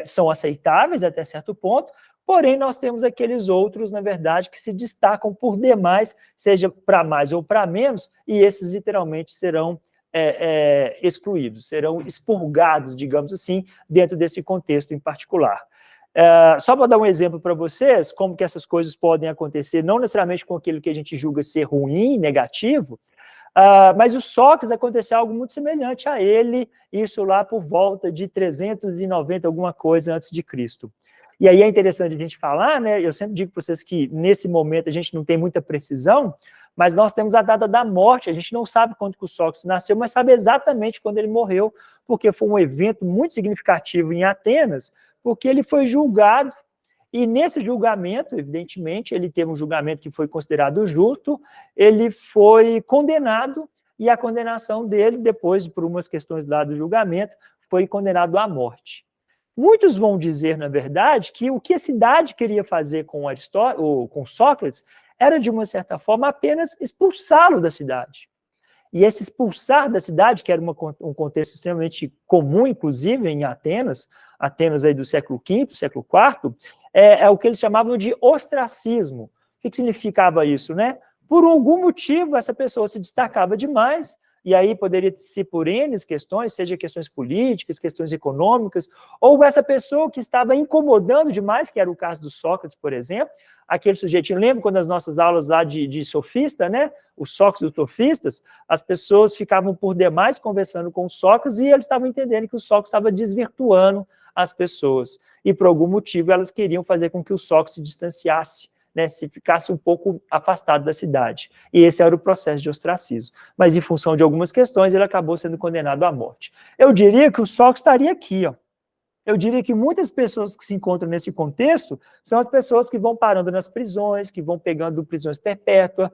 são aceitáveis até certo ponto, porém nós temos aqueles outros, na verdade, que se destacam por demais, seja para mais ou para menos, e esses literalmente serão excluídos, serão expurgados, digamos assim, dentro desse contexto em particular. Só para dar um exemplo para vocês, como que essas coisas podem acontecer, não necessariamente com aquilo que a gente julga ser ruim, negativo, mas o Sócrates aconteceu algo muito semelhante a ele, isso lá por volta de 390, alguma coisa antes de Cristo. E aí é interessante a gente falar, né, eu sempre digo para vocês que nesse momento a gente não tem muita precisão, mas nós temos a data da morte, a gente não sabe quando que o Sócrates nasceu, mas sabe exatamente quando ele morreu, porque foi um evento muito significativo em Atenas, porque ele foi julgado, e nesse julgamento, evidentemente, ele teve um julgamento que foi considerado justo, ele foi condenado, e a condenação dele, depois, por umas questões lá do julgamento, foi condenado à morte. Muitos vão dizer, na verdade, que o que a cidade queria fazer com com Sócrates era, de uma certa forma, apenas expulsá-lo da cidade. E esse expulsar da cidade, que era um contexto extremamente comum, inclusive, em Atenas aí do século V, século IV, é o que eles chamavam de ostracismo. O que significava isso, né? Por algum motivo, essa pessoa se destacava demais, e aí poderia ser por N questões, seja questões políticas, questões econômicas, ou essa pessoa que estava incomodando demais, que era o caso do Sócrates, por exemplo, aquele sujeitinho, lembra quando as nossas aulas lá de sofista, né, os Sócrates e os sofistas, as pessoas ficavam por demais conversando com o Sócrates e eles estavam entendendo que o Sócrates estava desvirtuando as pessoas, e por algum motivo elas queriam fazer com que o Sócrates se distanciasse, né, se ficasse um pouco afastado da cidade. E esse era o processo de ostracismo. Mas, em função de algumas questões, ele acabou sendo condenado à morte. Eu diria que o Sócrates estaria aqui, ó. Eu diria que muitas pessoas que se encontram nesse contexto são as pessoas que vão parando nas prisões, que vão pegando prisões perpétuas,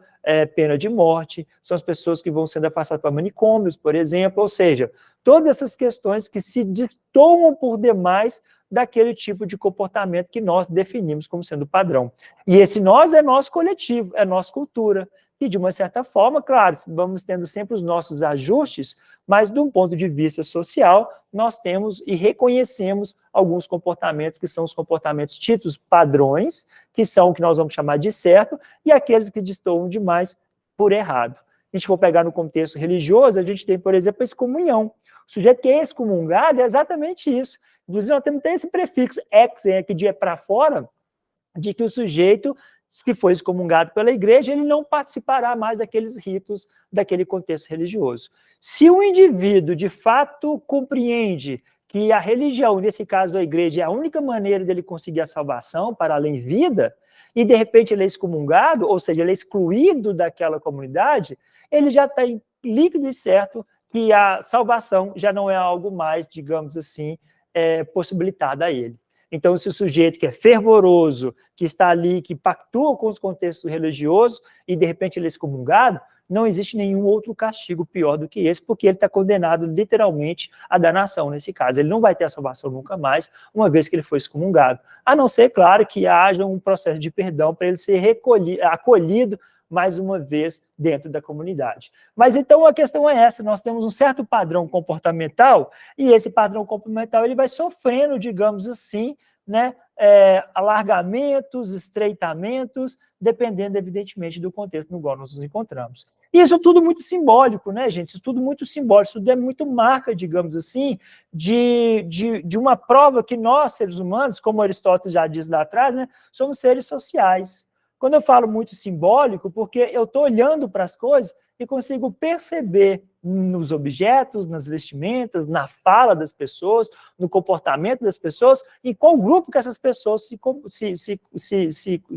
pena de morte, são as pessoas que vão sendo afastadas para manicômios, por exemplo, ou seja, todas essas questões que se destoam por demais daquele tipo de comportamento que nós definimos como sendo padrão. E esse nós é nosso coletivo, é nossa cultura. E, de uma certa forma, claro, vamos tendo sempre os nossos ajustes, mas, de um ponto de vista social, nós temos e reconhecemos alguns comportamentos que são os comportamentos tidos padrões, que são o que nós vamos chamar de certo, e aqueles que destoam demais por errado. A gente for pegar no contexto religioso, a gente tem, por exemplo, a excomunhão. O sujeito que é excomungado é exatamente isso. Inclusive, nós temos até esse prefixo ex, que de é para fora, de que o sujeito, se for excomungado pela igreja, ele não participará mais daqueles ritos, daquele contexto religioso. Se o indivíduo, de fato, compreende que a religião, nesse caso a igreja, é a única maneira dele conseguir a salvação para além vida, e de repente ele é excomungado, ou seja, ele é excluído daquela comunidade, ele já está líquido e certo que a salvação já não é algo mais, digamos assim, possibilitado a ele. Então, se o sujeito que é fervoroso, que está ali, que pactua com os contextos religiosos, e de repente ele é excomungado, não existe nenhum outro castigo pior do que esse, porque ele está condenado literalmente à danação nesse caso. Ele não vai ter a salvação nunca mais, uma vez que ele foi excomungado. A não ser, claro, que haja um processo de perdão para ele ser acolhido mais uma vez dentro da comunidade. Mas então a questão é essa, nós temos um certo padrão comportamental, e esse padrão comportamental ele vai sofrendo, digamos assim, né, alargamentos, estreitamentos, dependendo, evidentemente, do contexto no qual nós nos encontramos. Isso tudo muito simbólico, né, gente? Isso tudo muito simbólico, isso tudo é muito marca, digamos assim, de uma prova que nós, seres humanos, como Aristóteles já diz lá atrás, né, somos seres sociais. Quando eu falo muito simbólico, porque eu estou olhando para as coisas e consigo perceber nos objetos, nas vestimentas, na fala das pessoas, no comportamento das pessoas, em qual grupo que essas pessoas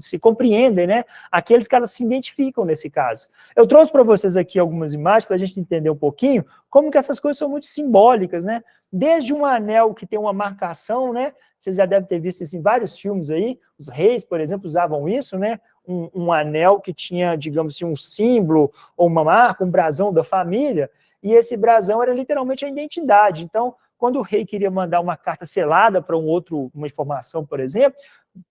se compreendem, né? Aqueles que elas se identificam nesse caso. Eu trouxe para vocês aqui algumas imagens para a gente entender um pouquinho como que essas coisas são muito simbólicas, né? Desde um anel que tem uma marcação, né? Vocês já devem ter visto isso em vários filmes aí, os reis, por exemplo, usavam isso, né? Um anel que tinha, digamos assim, um símbolo ou uma marca, um brasão da família, e esse brasão era literalmente a identidade. Então, quando o rei queria mandar uma carta selada para um outro, uma informação, por exemplo,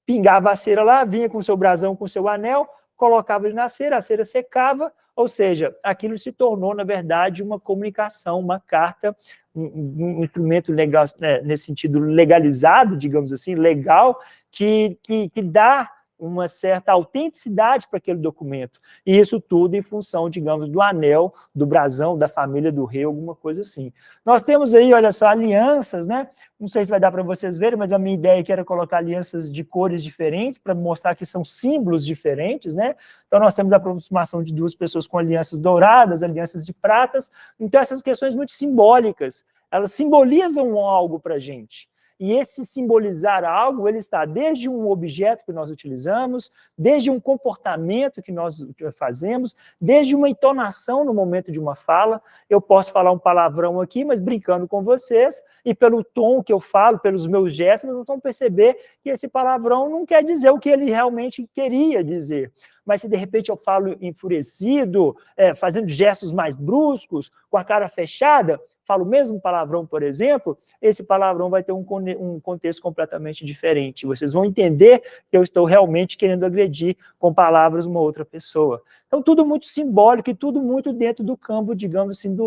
pingava a cera lá, vinha com o seu brasão, com o seu anel, colocava ele na cera, a cera secava, ou seja, aquilo se tornou, na verdade, uma comunicação, uma carta, um instrumento legal, né, nesse sentido legalizado, digamos assim, legal, que dá uma certa autenticidade para aquele documento. E isso tudo em função, digamos, do anel, do brasão, da família do rei, alguma coisa assim. Nós temos aí, olha só, alianças, né? Não sei se vai dar para vocês verem, mas a minha ideia aqui era colocar alianças de cores diferentes, para mostrar que são símbolos diferentes, né? Então, nós temos a aproximação de duas pessoas com alianças douradas, alianças de pratas. Então, essas questões muito simbólicas, elas simbolizam algo para a gente. E esse simbolizar algo, ele está desde um objeto que nós utilizamos, desde um comportamento que nós fazemos, desde uma entonação no momento de uma fala. Eu posso falar um palavrão aqui, mas brincando com vocês, e pelo tom que eu falo, pelos meus gestos, vocês vão perceber que esse palavrão não quer dizer o que ele realmente queria dizer. Mas se de repente eu falo enfurecido, fazendo gestos mais bruscos, com a cara fechada, falo o mesmo palavrão, por exemplo, esse palavrão vai ter um contexto completamente diferente. Vocês vão entender que eu estou realmente querendo agredir com palavras uma outra pessoa. Então, tudo muito simbólico e tudo muito dentro do campo, digamos assim,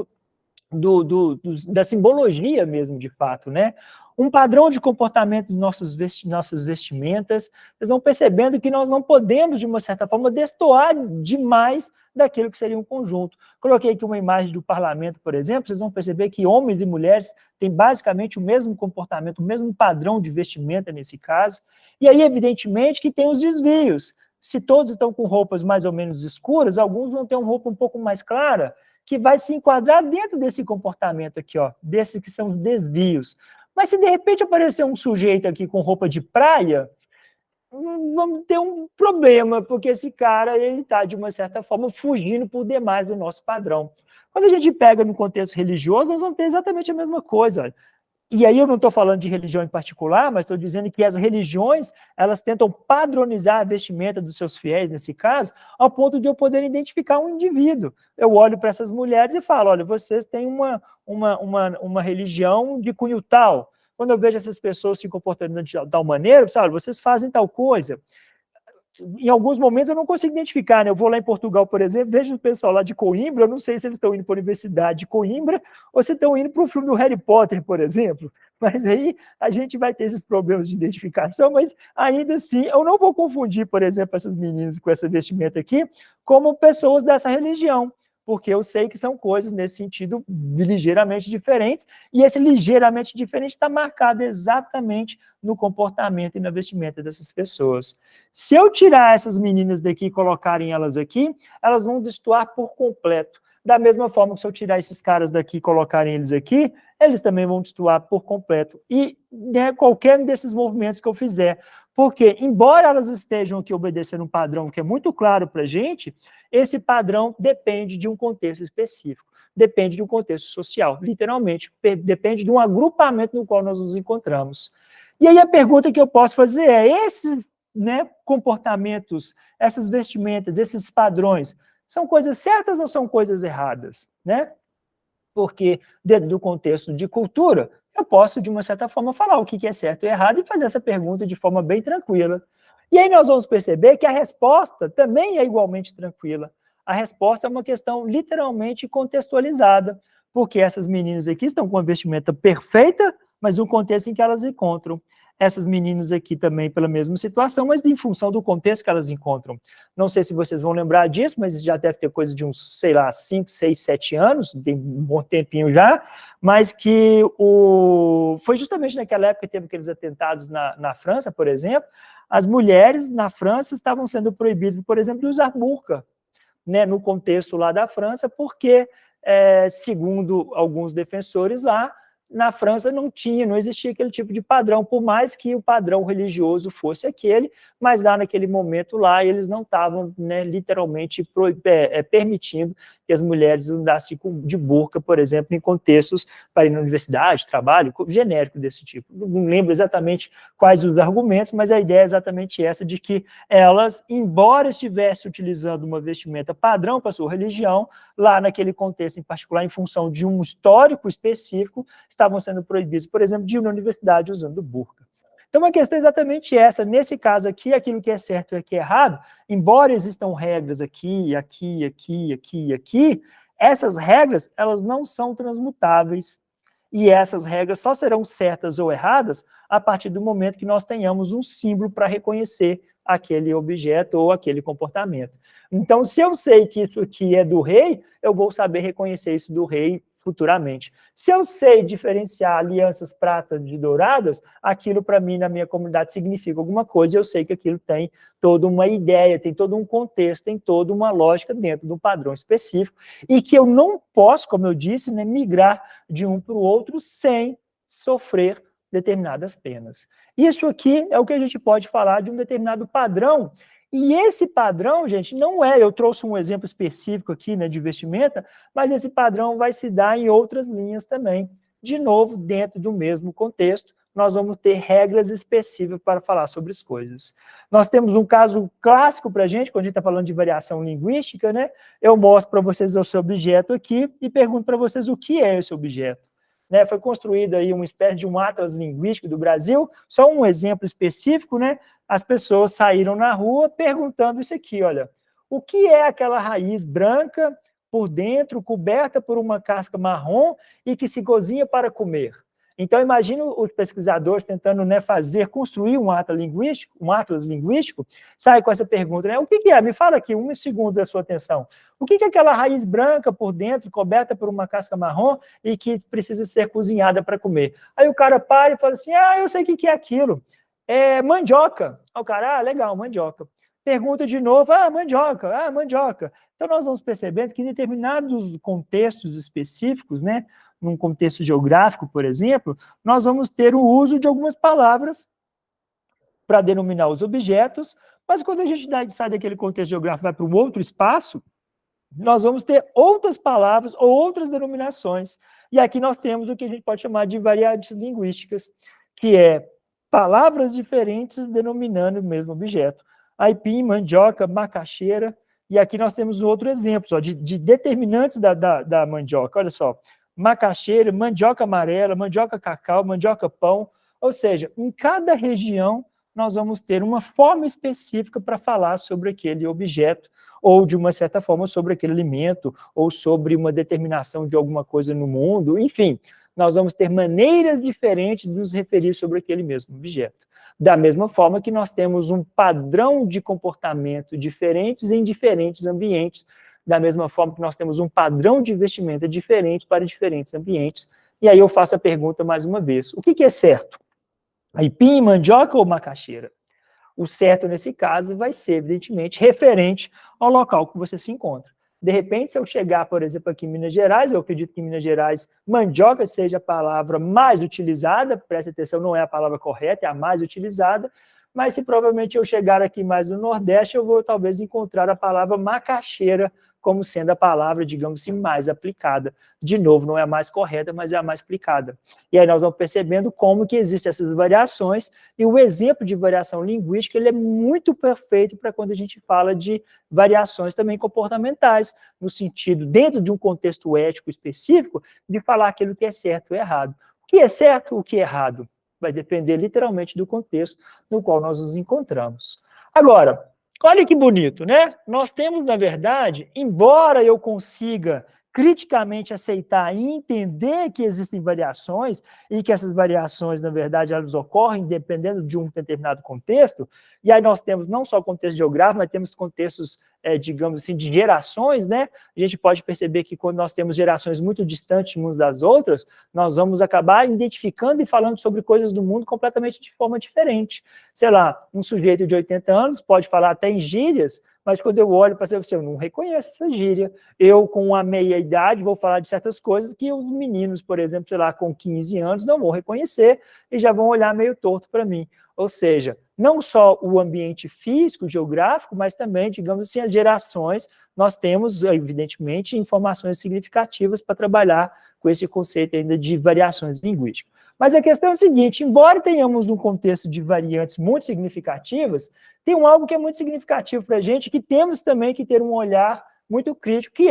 da simbologia mesmo, de fato, né? Um padrão de comportamento de nossas vestimentas, vocês vão percebendo que nós não podemos, de uma certa forma, destoar demais daquilo que seria um conjunto. Coloquei aqui uma imagem do parlamento, por exemplo, vocês vão perceber que homens e mulheres têm basicamente o mesmo comportamento, o mesmo padrão de vestimenta nesse caso, e aí, evidentemente, que tem os desvios. Se todos estão com roupas mais ou menos escuras, alguns vão ter uma roupa um pouco mais clara, que vai se enquadrar dentro desse comportamento aqui, ó, desses que são os desvios. Mas se de repente aparecer um sujeito aqui com roupa de praia, vamos ter um problema, porque esse cara ele está, de uma certa forma, fugindo por demais do nosso padrão. Quando a gente pega no contexto religioso, nós vamos ter exatamente a mesma coisa. E aí eu não estou falando de religião em particular, mas estou dizendo que as religiões, elas tentam padronizar a vestimenta dos seus fiéis, nesse caso, ao ponto de eu poder identificar um indivíduo. Eu olho para essas mulheres e falo, olha, vocês têm uma religião de cunho tal. Quando eu vejo essas pessoas se comportando de tal maneira, eu falo, olha, vocês fazem tal coisa. Em alguns momentos eu não consigo identificar, né? Eu vou lá em Portugal, por exemplo, vejo o pessoal lá de Coimbra, eu não sei se eles estão indo para a Universidade de Coimbra ou se estão indo para o filme do Harry Potter, por exemplo. Mas aí a gente vai ter esses problemas de identificação, mas ainda assim eu não vou confundir, por exemplo, essas meninas com essa vestimenta aqui como pessoas dessa religião, porque eu sei que são coisas nesse sentido ligeiramente diferentes, e esse ligeiramente diferente está marcado exatamente no comportamento e na vestimenta dessas pessoas. Se eu tirar essas meninas daqui e colocarem elas aqui, elas vão destoar por completo. Da mesma forma que se eu tirar esses caras daqui e colocarem eles aqui, eles também vão destoar por completo. E né, qualquer desses movimentos que eu fizer. Porque, embora elas estejam aqui obedecendo um padrão que é muito claro para a gente, esse padrão depende de um contexto específico. Depende de um contexto social, literalmente. Depende de um agrupamento no qual nós nos encontramos. E aí a pergunta que eu posso fazer é, esses né, comportamentos, essas vestimentas, esses padrões, são coisas certas ou são coisas erradas? Né? Porque dentro do contexto de cultura, eu posso, de uma certa forma, falar o que é certo e errado e fazer essa pergunta de forma bem tranquila. E aí nós vamos perceber que a resposta também é igualmente tranquila. A resposta é uma questão literalmente contextualizada, porque essas meninas aqui estão com uma vestimenta perfeita, mas no contexto em que elas encontram. Essas meninas aqui também pela mesma situação, mas em função do contexto que elas encontram. Não sei se vocês vão lembrar disso, mas já deve ter coisa de uns, sei lá, 5, 6, 7 anos, tem um bom tempinho já, mas que foi justamente naquela época que teve aqueles atentados na França, por exemplo, as mulheres na França estavam sendo proibidas, por exemplo, de usar burca, né, no contexto lá da França, porque, segundo alguns defensores lá, na França não existia aquele tipo de padrão, por mais que o padrão religioso fosse aquele, mas lá naquele momento lá, eles não estavam né, literalmente permitindo que as mulheres andassem de burca, por exemplo, em contextos para ir na universidade, trabalho, genérico desse tipo. Não lembro exatamente quais os argumentos, mas a ideia é exatamente essa, de que elas, embora estivessem utilizando uma vestimenta padrão para a sua religião, lá naquele contexto em particular, em função de um histórico específico, estavam sendo proibidos, por exemplo, de ir na universidade usando burca. Então, a questão é exatamente essa. Nesse caso aqui, aquilo que é certo e o que é errado, embora existam regras aqui, essas regras, elas não são transmutáveis. E essas regras só serão certas ou erradas a partir do momento que nós tenhamos um símbolo para reconhecer aquele objeto ou aquele comportamento. Então, se eu sei que isso aqui é do rei, eu vou saber reconhecer isso do rei futuramente. Se eu sei diferenciar alianças pratas de douradas, aquilo para mim, na minha comunidade, significa alguma coisa, e eu sei que aquilo tem toda uma ideia, tem todo um contexto, tem toda uma lógica dentro de um padrão específico, e que eu não posso, como eu disse, né, migrar de um para o outro sem sofrer determinadas penas. Isso aqui é o que a gente pode falar de um determinado padrão. E esse padrão, gente, não é, eu trouxe um exemplo específico aqui, né, de vestimenta, mas esse padrão vai se dar em outras linhas também. De novo, dentro do mesmo contexto, nós vamos ter regras específicas para falar sobre as coisas. Nós temos um caso clássico para a gente, quando a gente está falando de variação linguística, né? Eu mostro para vocês o seu objeto aqui e pergunto para vocês o que é esse objeto. Né, foi construído aí uma espécie de um atlas linguístico do Brasil, só um exemplo específico, né? As pessoas saíram na rua perguntando isso aqui, olha, o que é aquela raiz branca por dentro, coberta por uma casca marrom e que se cozinha para comer? Então, imagina os pesquisadores tentando né, construir um atlas linguístico, sai com essa pergunta, né? O que é? Me fala aqui, um segundo da sua atenção. O que é aquela raiz branca por dentro, coberta por uma casca marrom e que precisa ser cozinhada para comer? Aí o cara para e fala assim, eu sei o que é aquilo. É mandioca. Aí o cara, legal, mandioca. Pergunta de novo, mandioca. Então, nós vamos percebendo que em determinados contextos específicos, né, num contexto geográfico, por exemplo, nós vamos ter o uso de algumas palavras para denominar os objetos, mas quando a gente sai daquele contexto geográfico e vai para um outro espaço, nós vamos ter outras palavras ou outras denominações. E aqui nós temos o que a gente pode chamar de variedades linguísticas, que é palavras diferentes denominando o mesmo objeto. Aipim, mandioca, macaxeira, e aqui nós temos outro exemplo ó, de determinantes da mandioca. Olha só, macaxeira, mandioca amarela, mandioca cacau, mandioca pão, ou seja, em cada região nós vamos ter uma forma específica para falar sobre aquele objeto, ou de uma certa forma sobre aquele alimento, ou sobre uma determinação de alguma coisa no mundo, enfim, nós vamos ter maneiras diferentes de nos referir sobre aquele mesmo objeto. Da mesma forma que nós temos um padrão de comportamento diferentes em diferentes ambientes, da mesma forma que nós temos um padrão de vestimenta diferente para diferentes ambientes. E aí eu faço a pergunta mais uma vez, o que é certo? Aipim, mandioca ou macaxeira? O certo, nesse caso, vai ser, evidentemente, referente ao local que você se encontra. De repente, se eu chegar, por exemplo, aqui em Minas Gerais, eu acredito que em Minas Gerais, mandioca seja a palavra mais utilizada, preste atenção, não é a palavra correta, é a mais utilizada, mas se provavelmente eu chegar aqui mais no Nordeste, eu vou talvez encontrar a palavra macaxeira como sendo a palavra, digamos assim, mais aplicada. De novo, não é a mais correta, mas é a mais aplicada. E aí nós vamos percebendo como que existem essas variações, e o exemplo de variação linguística ele é muito perfeito para quando a gente fala de variações também comportamentais, no sentido, dentro de um contexto ético específico, de falar aquilo que é certo ou errado. O que é certo, o que é errado? Vai depender literalmente do contexto no qual nós nos encontramos. Agora, olha que bonito, né? Nós temos, na verdade, embora eu consiga criticamente aceitar e entender que existem variações e que essas variações, na verdade, elas ocorrem dependendo de um determinado contexto, e aí nós temos não só contexto geográfico, mas temos contextos, digamos assim, de gerações, né? A gente pode perceber que quando nós temos gerações muito distantes umas das outras, nós vamos acabar identificando e falando sobre coisas do mundo completamente de forma diferente. Sei lá, um sujeito de 80 anos pode falar até em gírias, mas quando eu olho para você, eu não reconheço essa gíria. Eu, com a meia-idade, vou falar de certas coisas que os meninos, por exemplo, sei lá, com 15 anos, não vão reconhecer e já vão olhar meio torto para mim. Ou seja, não só o ambiente físico, geográfico, mas também, digamos assim, as gerações, nós temos, evidentemente, informações significativas para trabalhar com esse conceito ainda de variações linguísticas. Mas a questão é a seguinte, embora tenhamos um contexto de variantes muito significativas, tem algo que é muito significativo para a gente, que temos também que ter um olhar muito crítico, que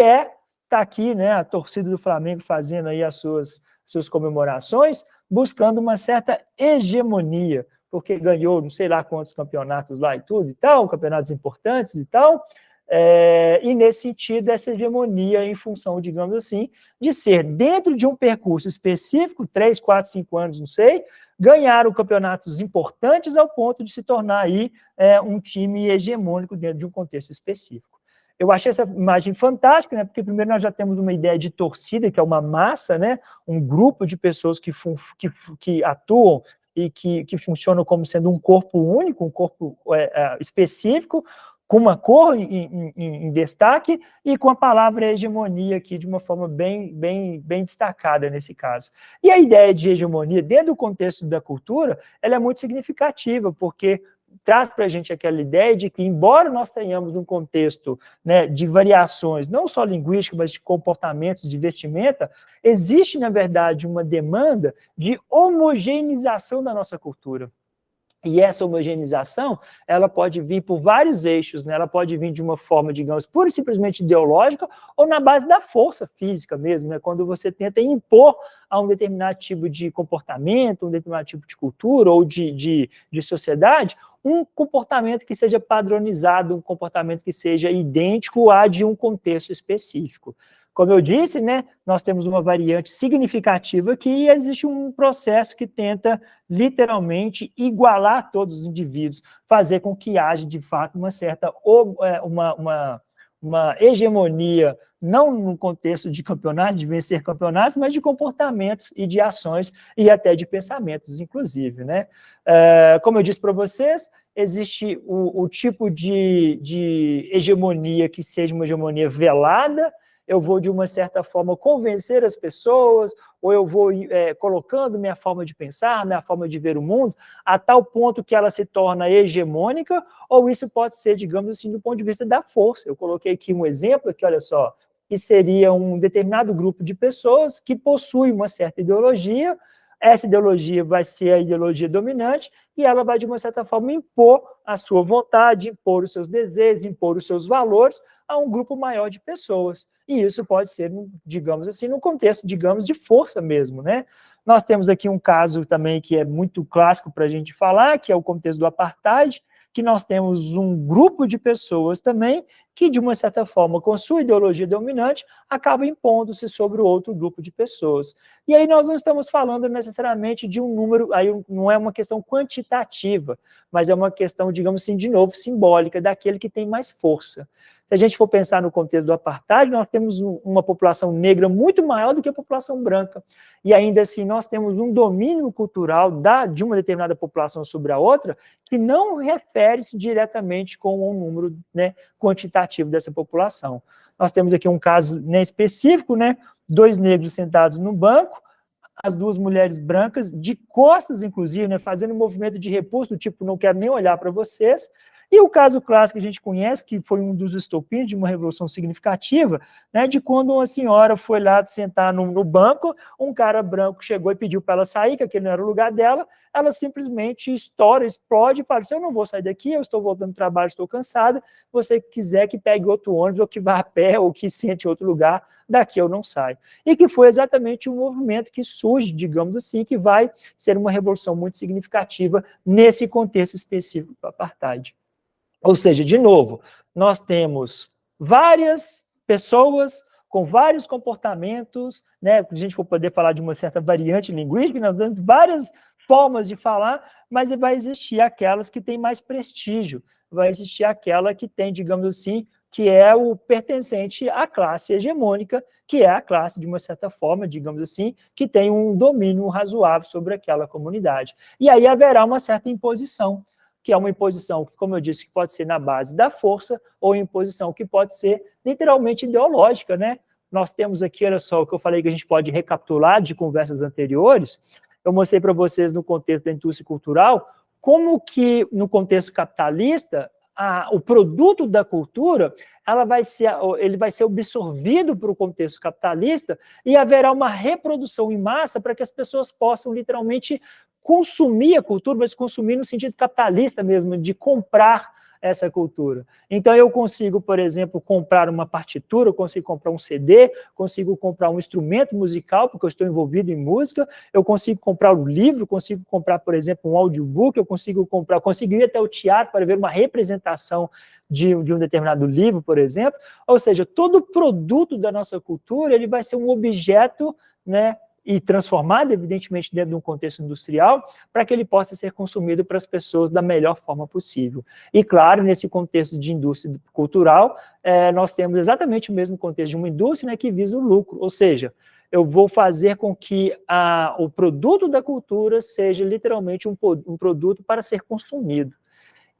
tá aqui, né, a torcida do Flamengo fazendo aí as suas comemorações, buscando uma certa hegemonia, porque ganhou não sei lá quantos campeonatos lá e tudo e tal, campeonatos importantes e tal, e nesse sentido, essa hegemonia em função, digamos assim, de ser dentro de um percurso específico, 3, 4, 5 anos, não sei, ganharam campeonatos importantes ao ponto de se tornar aí um time hegemônico dentro de um contexto específico. Eu achei essa imagem fantástica, né? Porque primeiro nós já temos uma ideia de torcida, que é uma massa, né? Um grupo de pessoas que atuam e que funcionam como sendo um corpo único, um corpo específico, com uma cor em destaque e com a palavra hegemonia aqui de uma forma bem destacada nesse caso. E a ideia de hegemonia, dentro do contexto da cultura, ela é muito significativa, porque traz para a gente aquela ideia de que, embora nós tenhamos um contexto, né, de variações, não só linguísticas, mas de comportamentos, de vestimenta, existe, na verdade, uma demanda de homogeneização da nossa cultura. E essa homogeneização, ela pode vir por vários eixos, né? Ela pode vir de uma forma, digamos, pura e simplesmente ideológica, ou na base da força física mesmo, né? Quando você tenta impor a um determinado tipo de comportamento, um determinado tipo de cultura ou de sociedade, um comportamento que seja padronizado, um comportamento que seja idêntico a de um contexto específico. Como eu disse, né, nós temos uma variante significativa aqui e existe um processo que tenta, literalmente, igualar todos os indivíduos, fazer com que haja, de fato, uma certa uma hegemonia, não no contexto de campeonato, de vencer campeonatos, mas de comportamentos e de ações e até de pensamentos, inclusive, né? Como eu disse para vocês, existe o tipo de hegemonia que seja uma hegemonia velada, eu vou, de uma certa forma, convencer as pessoas, ou eu vou colocando minha forma de pensar, minha forma de ver o mundo, a tal ponto que ela se torna hegemônica, ou isso pode ser, digamos assim, do ponto de vista da força. Eu coloquei aqui um exemplo, aqui, olha só, que seria um determinado grupo de pessoas que possui uma certa ideologia, essa ideologia vai ser a ideologia dominante, e ela vai, de uma certa forma, impor a sua vontade, impor os seus desejos, impor os seus valores a um grupo maior de pessoas. E isso pode ser, digamos assim, num contexto, digamos, de força mesmo, né? Nós temos aqui um caso também que é muito clássico para a gente falar, que é o contexto do apartheid, que nós temos um grupo de pessoas também que, de uma certa forma, com sua ideologia dominante, acaba impondo-se sobre o outro grupo de pessoas. E aí nós não estamos falando necessariamente de um número, aí não é uma questão quantitativa, mas é uma questão, digamos assim, de novo, simbólica, daquele que tem mais força. Se a gente for pensar no contexto do apartheid, nós temos uma população negra muito maior do que a população branca. E ainda assim, nós temos um domínio cultural de uma determinada população sobre a outra que não refere-se diretamente com um número, né, quantitativo dessa população. Nós temos aqui um caso, né, específico, né, 2 negros sentados no banco, as 2 mulheres brancas, de costas, inclusive, né, fazendo um movimento de repulso, do tipo, não quero nem olhar para vocês. E o caso clássico que a gente conhece, que foi um dos estopins de uma revolução significativa, né, de quando uma senhora foi lá sentar no banco, um cara branco chegou e pediu para ela sair, que aquele não era o lugar dela, ela simplesmente estoura, explode e fala assim, eu não vou sair daqui, eu estou voltando do trabalho, estou cansada, se você quiser que pegue outro ônibus, ou que vá a pé, ou que sente em outro lugar, daqui eu não saio. E que foi exatamente o movimento que surge, digamos assim, que vai ser uma revolução muito significativa nesse contexto específico do apartheid. Ou seja, de novo, nós temos várias pessoas com vários comportamentos, né? A gente for poder falar de uma certa variante linguística, nós temos várias formas de falar, mas vai existir aquelas que têm mais prestígio, vai existir aquela que tem, digamos assim, que é o pertencente à classe hegemônica, que é a classe, de uma certa forma, digamos assim, que tem um domínio razoável sobre aquela comunidade. E aí haverá uma certa imposição, que é uma imposição que, como eu disse, que pode ser na base da força, ou imposição que pode ser literalmente ideológica, né? Nós temos aqui, olha só, o que eu falei que a gente pode recapitular de conversas anteriores, eu mostrei para vocês no contexto da indústria cultural, como que no contexto capitalista, o produto da cultura, ele vai ser absorvido para o contexto capitalista e haverá uma reprodução em massa para que as pessoas possam literalmente consumir a cultura, mas consumir no sentido capitalista mesmo, de comprar essa cultura. Então eu consigo, por exemplo, comprar uma partitura, eu consigo comprar um CD, consigo comprar um instrumento musical, porque eu estou envolvido em música, eu consigo comprar um livro, consigo comprar, por exemplo, um audiobook, eu consigo ir até o teatro para ver uma representação de um determinado livro, por exemplo. Ou seja, todo produto da nossa cultura, ele vai ser um objeto, né, e transformado, evidentemente, dentro de um contexto industrial, para que ele possa ser consumido para as pessoas da melhor forma possível. E, claro, nesse contexto de indústria cultural, nós temos exatamente o mesmo contexto de uma indústria, né, que visa o lucro, ou seja, eu vou fazer com que o produto da cultura seja literalmente um produto para ser consumido.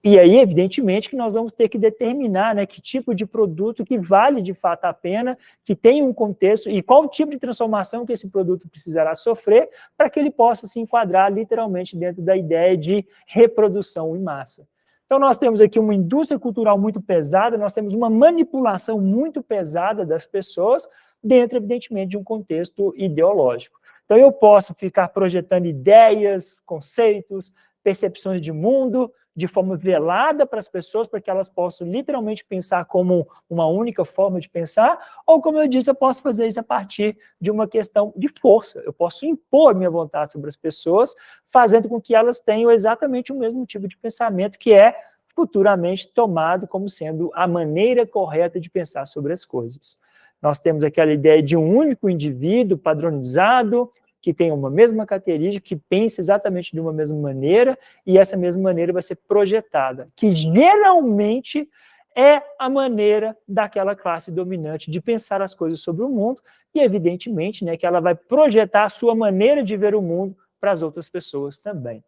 E aí, evidentemente, que nós vamos ter que determinar, né, que tipo de produto que vale de fato a pena, que tem um contexto, e qual tipo de transformação que esse produto precisará sofrer para que ele possa se enquadrar literalmente dentro da ideia de reprodução em massa. Então, nós temos aqui uma indústria cultural muito pesada, nós temos uma manipulação muito pesada das pessoas, dentro, evidentemente, de um contexto ideológico. Então, eu posso ficar projetando ideias, conceitos, percepções de mundo, de forma velada para as pessoas, para que elas possam literalmente pensar como uma única forma de pensar, ou, como eu disse, eu posso fazer isso a partir de uma questão de força. Eu posso impor minha vontade sobre as pessoas, fazendo com que elas tenham exatamente o mesmo tipo de pensamento que é futuramente tomado como sendo a maneira correta de pensar sobre as coisas. Nós temos aquela ideia de um único indivíduo padronizado, que tem uma mesma característica, que pensa exatamente de uma mesma maneira, e essa mesma maneira vai ser projetada, que geralmente é a maneira daquela classe dominante de pensar as coisas sobre o mundo, e evidentemente, né, que ela vai projetar a sua maneira de ver o mundo para as outras pessoas também.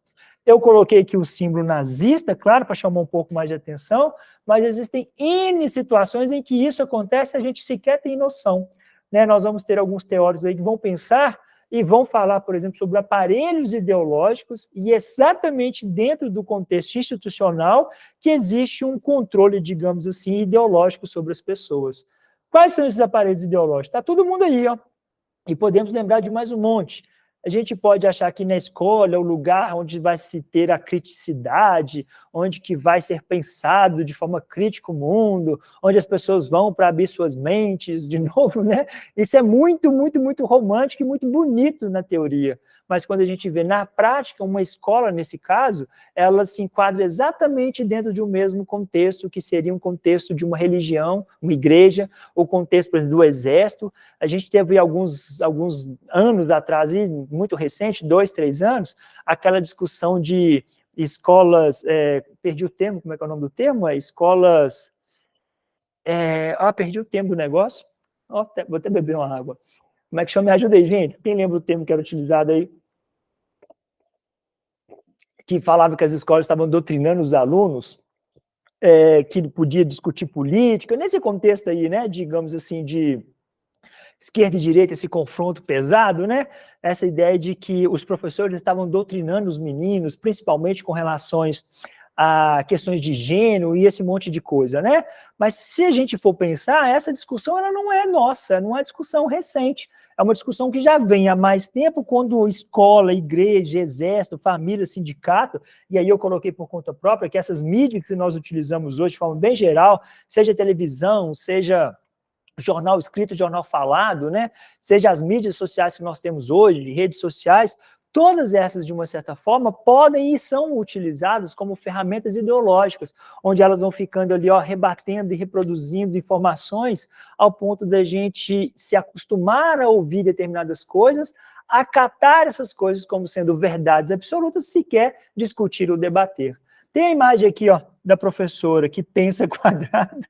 Eu coloquei aqui o símbolo nazista, claro, para chamar um pouco mais de atenção, mas existem N situações em que isso acontece e a gente sequer tem noção. Né? Nós vamos ter alguns teóricos aí que vão pensar e vão falar, por exemplo, sobre aparelhos ideológicos, e exatamente dentro do contexto institucional que existe um controle, digamos assim, ideológico sobre as pessoas. Quais são esses aparelhos ideológicos? Está todo mundo aí, ó. E podemos lembrar de mais um monte. A gente pode achar que na escola é o lugar onde vai se ter a criticidade, onde que vai ser pensado de forma crítica o mundo, onde as pessoas vão para abrir suas mentes, de novo, né? Isso é muito, muito, muito romântico e muito bonito na teoria. Mas quando a gente vê na prática, uma escola, nesse caso, ela se enquadra exatamente dentro de um mesmo contexto, que seria um contexto de uma religião, uma igreja, o contexto, por exemplo, do exército. A gente teve alguns anos atrás, muito recente, 2, 3 anos, aquela discussão de escolas, perdi o termo, como é que é o nome do termo? Escolas, perdi o termo do negócio, vou até beber uma água. Como é que chama? Me ajuda aí, gente, quem lembra o termo que era utilizado aí? Que falava que as escolas estavam doutrinando os alunos, que podia discutir política, nesse contexto aí, né, digamos assim, de esquerda e direita, esse confronto pesado, né? Essa ideia de que os professores estavam doutrinando os meninos, principalmente com relações a questões de gênero e esse monte de coisa, né? Mas se a gente for pensar, essa discussão ela não é nossa, não é uma discussão recente. É uma discussão que já vem há mais tempo, quando escola, igreja, exército, família, sindicato, e aí eu coloquei por conta própria que essas mídias que nós utilizamos hoje de forma bem geral, seja televisão, seja jornal escrito, jornal falado, né? Seja as mídias sociais que nós temos hoje, redes sociais, todas essas, de uma certa forma, podem e são utilizadas como ferramentas ideológicas, onde elas vão ficando ali, ó, rebatendo e reproduzindo informações ao ponto da gente se acostumar a ouvir determinadas coisas, acatar essas coisas como sendo verdades absolutas, se quer discutir ou debater. Tem a imagem aqui, ó, da professora que pensa quadrada.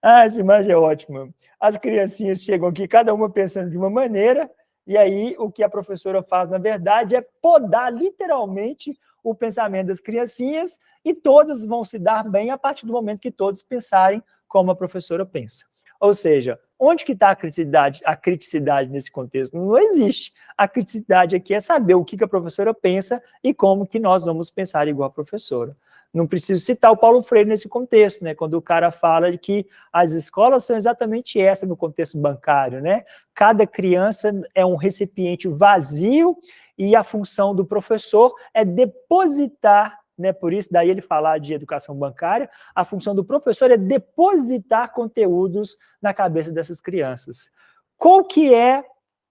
Essa imagem é ótima. As criancinhas chegam aqui, cada uma pensando de uma maneira, e aí o que a professora faz, na verdade, é podar literalmente o pensamento das criancinhas, e todas vão se dar bem a partir do momento que todos pensarem como a professora pensa. Ou seja, onde que está a criticidade nesse contexto? Não existe. A criticidade aqui é saber o que a professora pensa e como que nós vamos pensar igual a professora. Não preciso citar o Paulo Freire nesse contexto, né? Quando o cara fala de que as escolas são exatamente essa no contexto bancário, né? Cada criança é um recipiente vazio e a função do professor é depositar, né? Por isso, daí ele falar de educação bancária, a função do professor é depositar conteúdos na cabeça dessas crianças. Qual que é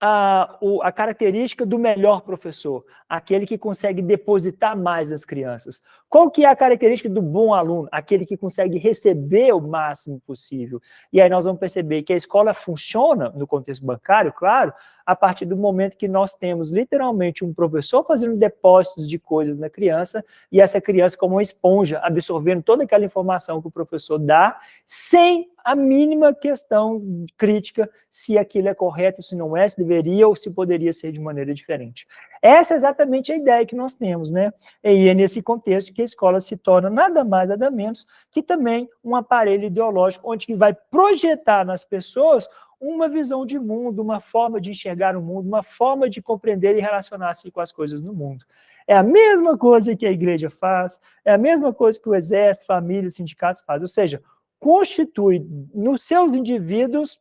a característica do melhor professor? Aquele que consegue depositar mais nas crianças. Qual que é a característica do bom aluno? Aquele que consegue receber o máximo possível. E aí nós vamos perceber que a escola funciona, no contexto bancário, claro, a partir do momento que nós temos literalmente um professor fazendo depósitos de coisas na criança, e essa criança como uma esponja, absorvendo toda aquela informação que o professor dá, sem a mínima questão crítica se aquilo é correto, se não é, se deveria ou se poderia ser de maneira diferente. Essa é exatamente a ideia que nós temos, né? E é nesse contexto que a escola se torna nada mais, nada menos que também um aparelho ideológico, onde que vai projetar nas pessoas uma visão de mundo, uma forma de enxergar o mundo, uma forma de compreender e relacionar-se com as coisas no mundo. É a mesma coisa que a igreja faz, é a mesma coisa que o exército, família, sindicatos fazem, ou seja, constitui nos seus indivíduos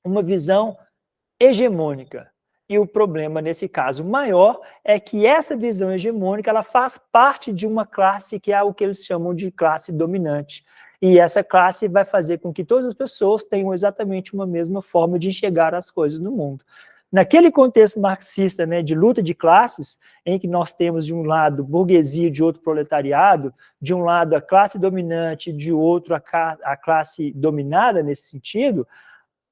uma visão hegemônica. E o problema, nesse caso maior, é que essa visão hegemônica ela faz parte de uma classe que é o que eles chamam de classe dominante. E essa classe vai fazer com que todas as pessoas tenham exatamente uma mesma forma de enxergar as coisas no mundo. Naquele contexto marxista, né, de luta de classes, em que nós temos de um lado burguesia, de outro proletariado, de um lado a classe dominante, de outro a classe dominada nesse sentido,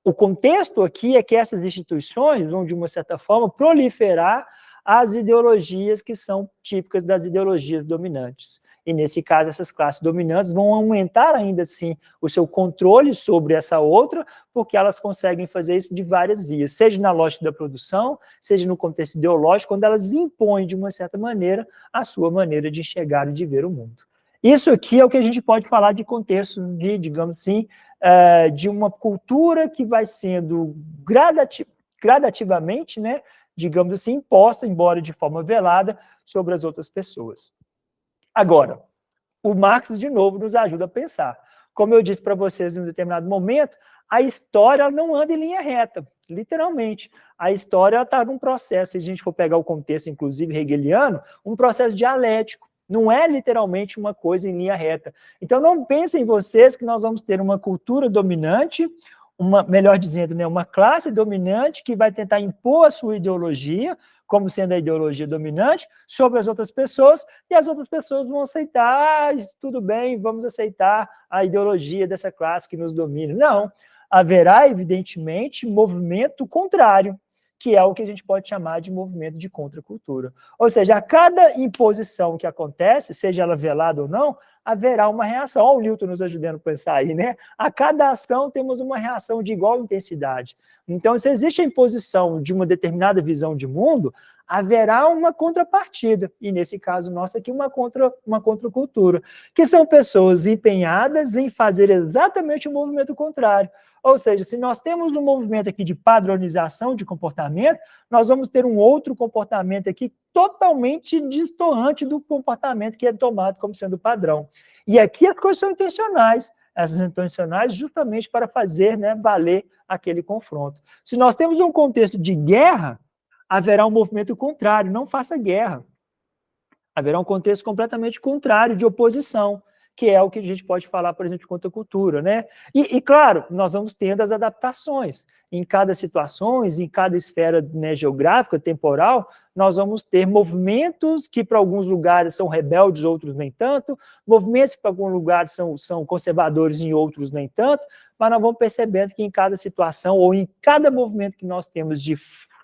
o contexto aqui é que essas instituições vão, de uma certa forma, proliferar as ideologias que são típicas das ideologias dominantes. E, nesse caso, essas classes dominantes vão aumentar ainda assim o seu controle sobre essa outra, porque elas conseguem fazer isso de várias vias, seja na lógica da produção, seja no contexto ideológico, quando elas impõem, de uma certa maneira, a sua maneira de enxergar e de ver o mundo. Isso aqui é o que a gente pode falar de contexto de, digamos assim, de uma cultura que vai sendo gradativamente, né, digamos assim, imposta, embora de forma velada, sobre as outras pessoas. Agora, o Marx, de novo, nos ajuda a pensar. Como eu disse para vocês em um determinado momento, a história não anda em linha reta, literalmente. A história está num processo, se a gente for pegar o contexto, inclusive, hegeliano, um processo dialético. Não é literalmente uma coisa em linha reta. Então, não pensem vocês que nós vamos ter uma cultura dominante, melhor dizendo, né, uma classe dominante que vai tentar impor a sua ideologia, como sendo a ideologia dominante, sobre as outras pessoas, e as outras pessoas vão aceitar, tudo bem, vamos aceitar a ideologia dessa classe que nos domina. Não, haverá, evidentemente, movimento contrário, que é o que a gente pode chamar de movimento de contracultura. Ou seja, a cada imposição que acontece, seja ela velada ou não, haverá uma reação. Olha o Newton nos ajudando a pensar aí, né? A cada ação temos uma reação de igual intensidade. Então, se existe a imposição de uma determinada visão de mundo, haverá uma contrapartida, e nesse caso nosso aqui, uma contracultura, que são pessoas empenhadas em fazer exatamente o movimento contrário. Ou seja, se nós temos um movimento aqui de padronização de comportamento, nós vamos ter um outro comportamento aqui totalmente distoante do comportamento que é tomado como sendo padrão. E aqui as coisas são intencionais, essas intencionais justamente para fazer, né, valer aquele confronto. Se nós temos um contexto de guerra, haverá um movimento contrário, não faça guerra. Haverá um contexto completamente contrário, de oposição, que é o que a gente pode falar, por exemplo, de contracultura, né? E claro, nós vamos tendo as adaptações. Em cada situação, em cada esfera, né, geográfica, temporal, nós vamos ter movimentos que para alguns lugares são rebeldes, outros nem tanto, movimentos que para alguns lugares são conservadores, em outros nem tanto, mas nós vamos percebendo que em cada situação, ou em cada movimento que nós temos de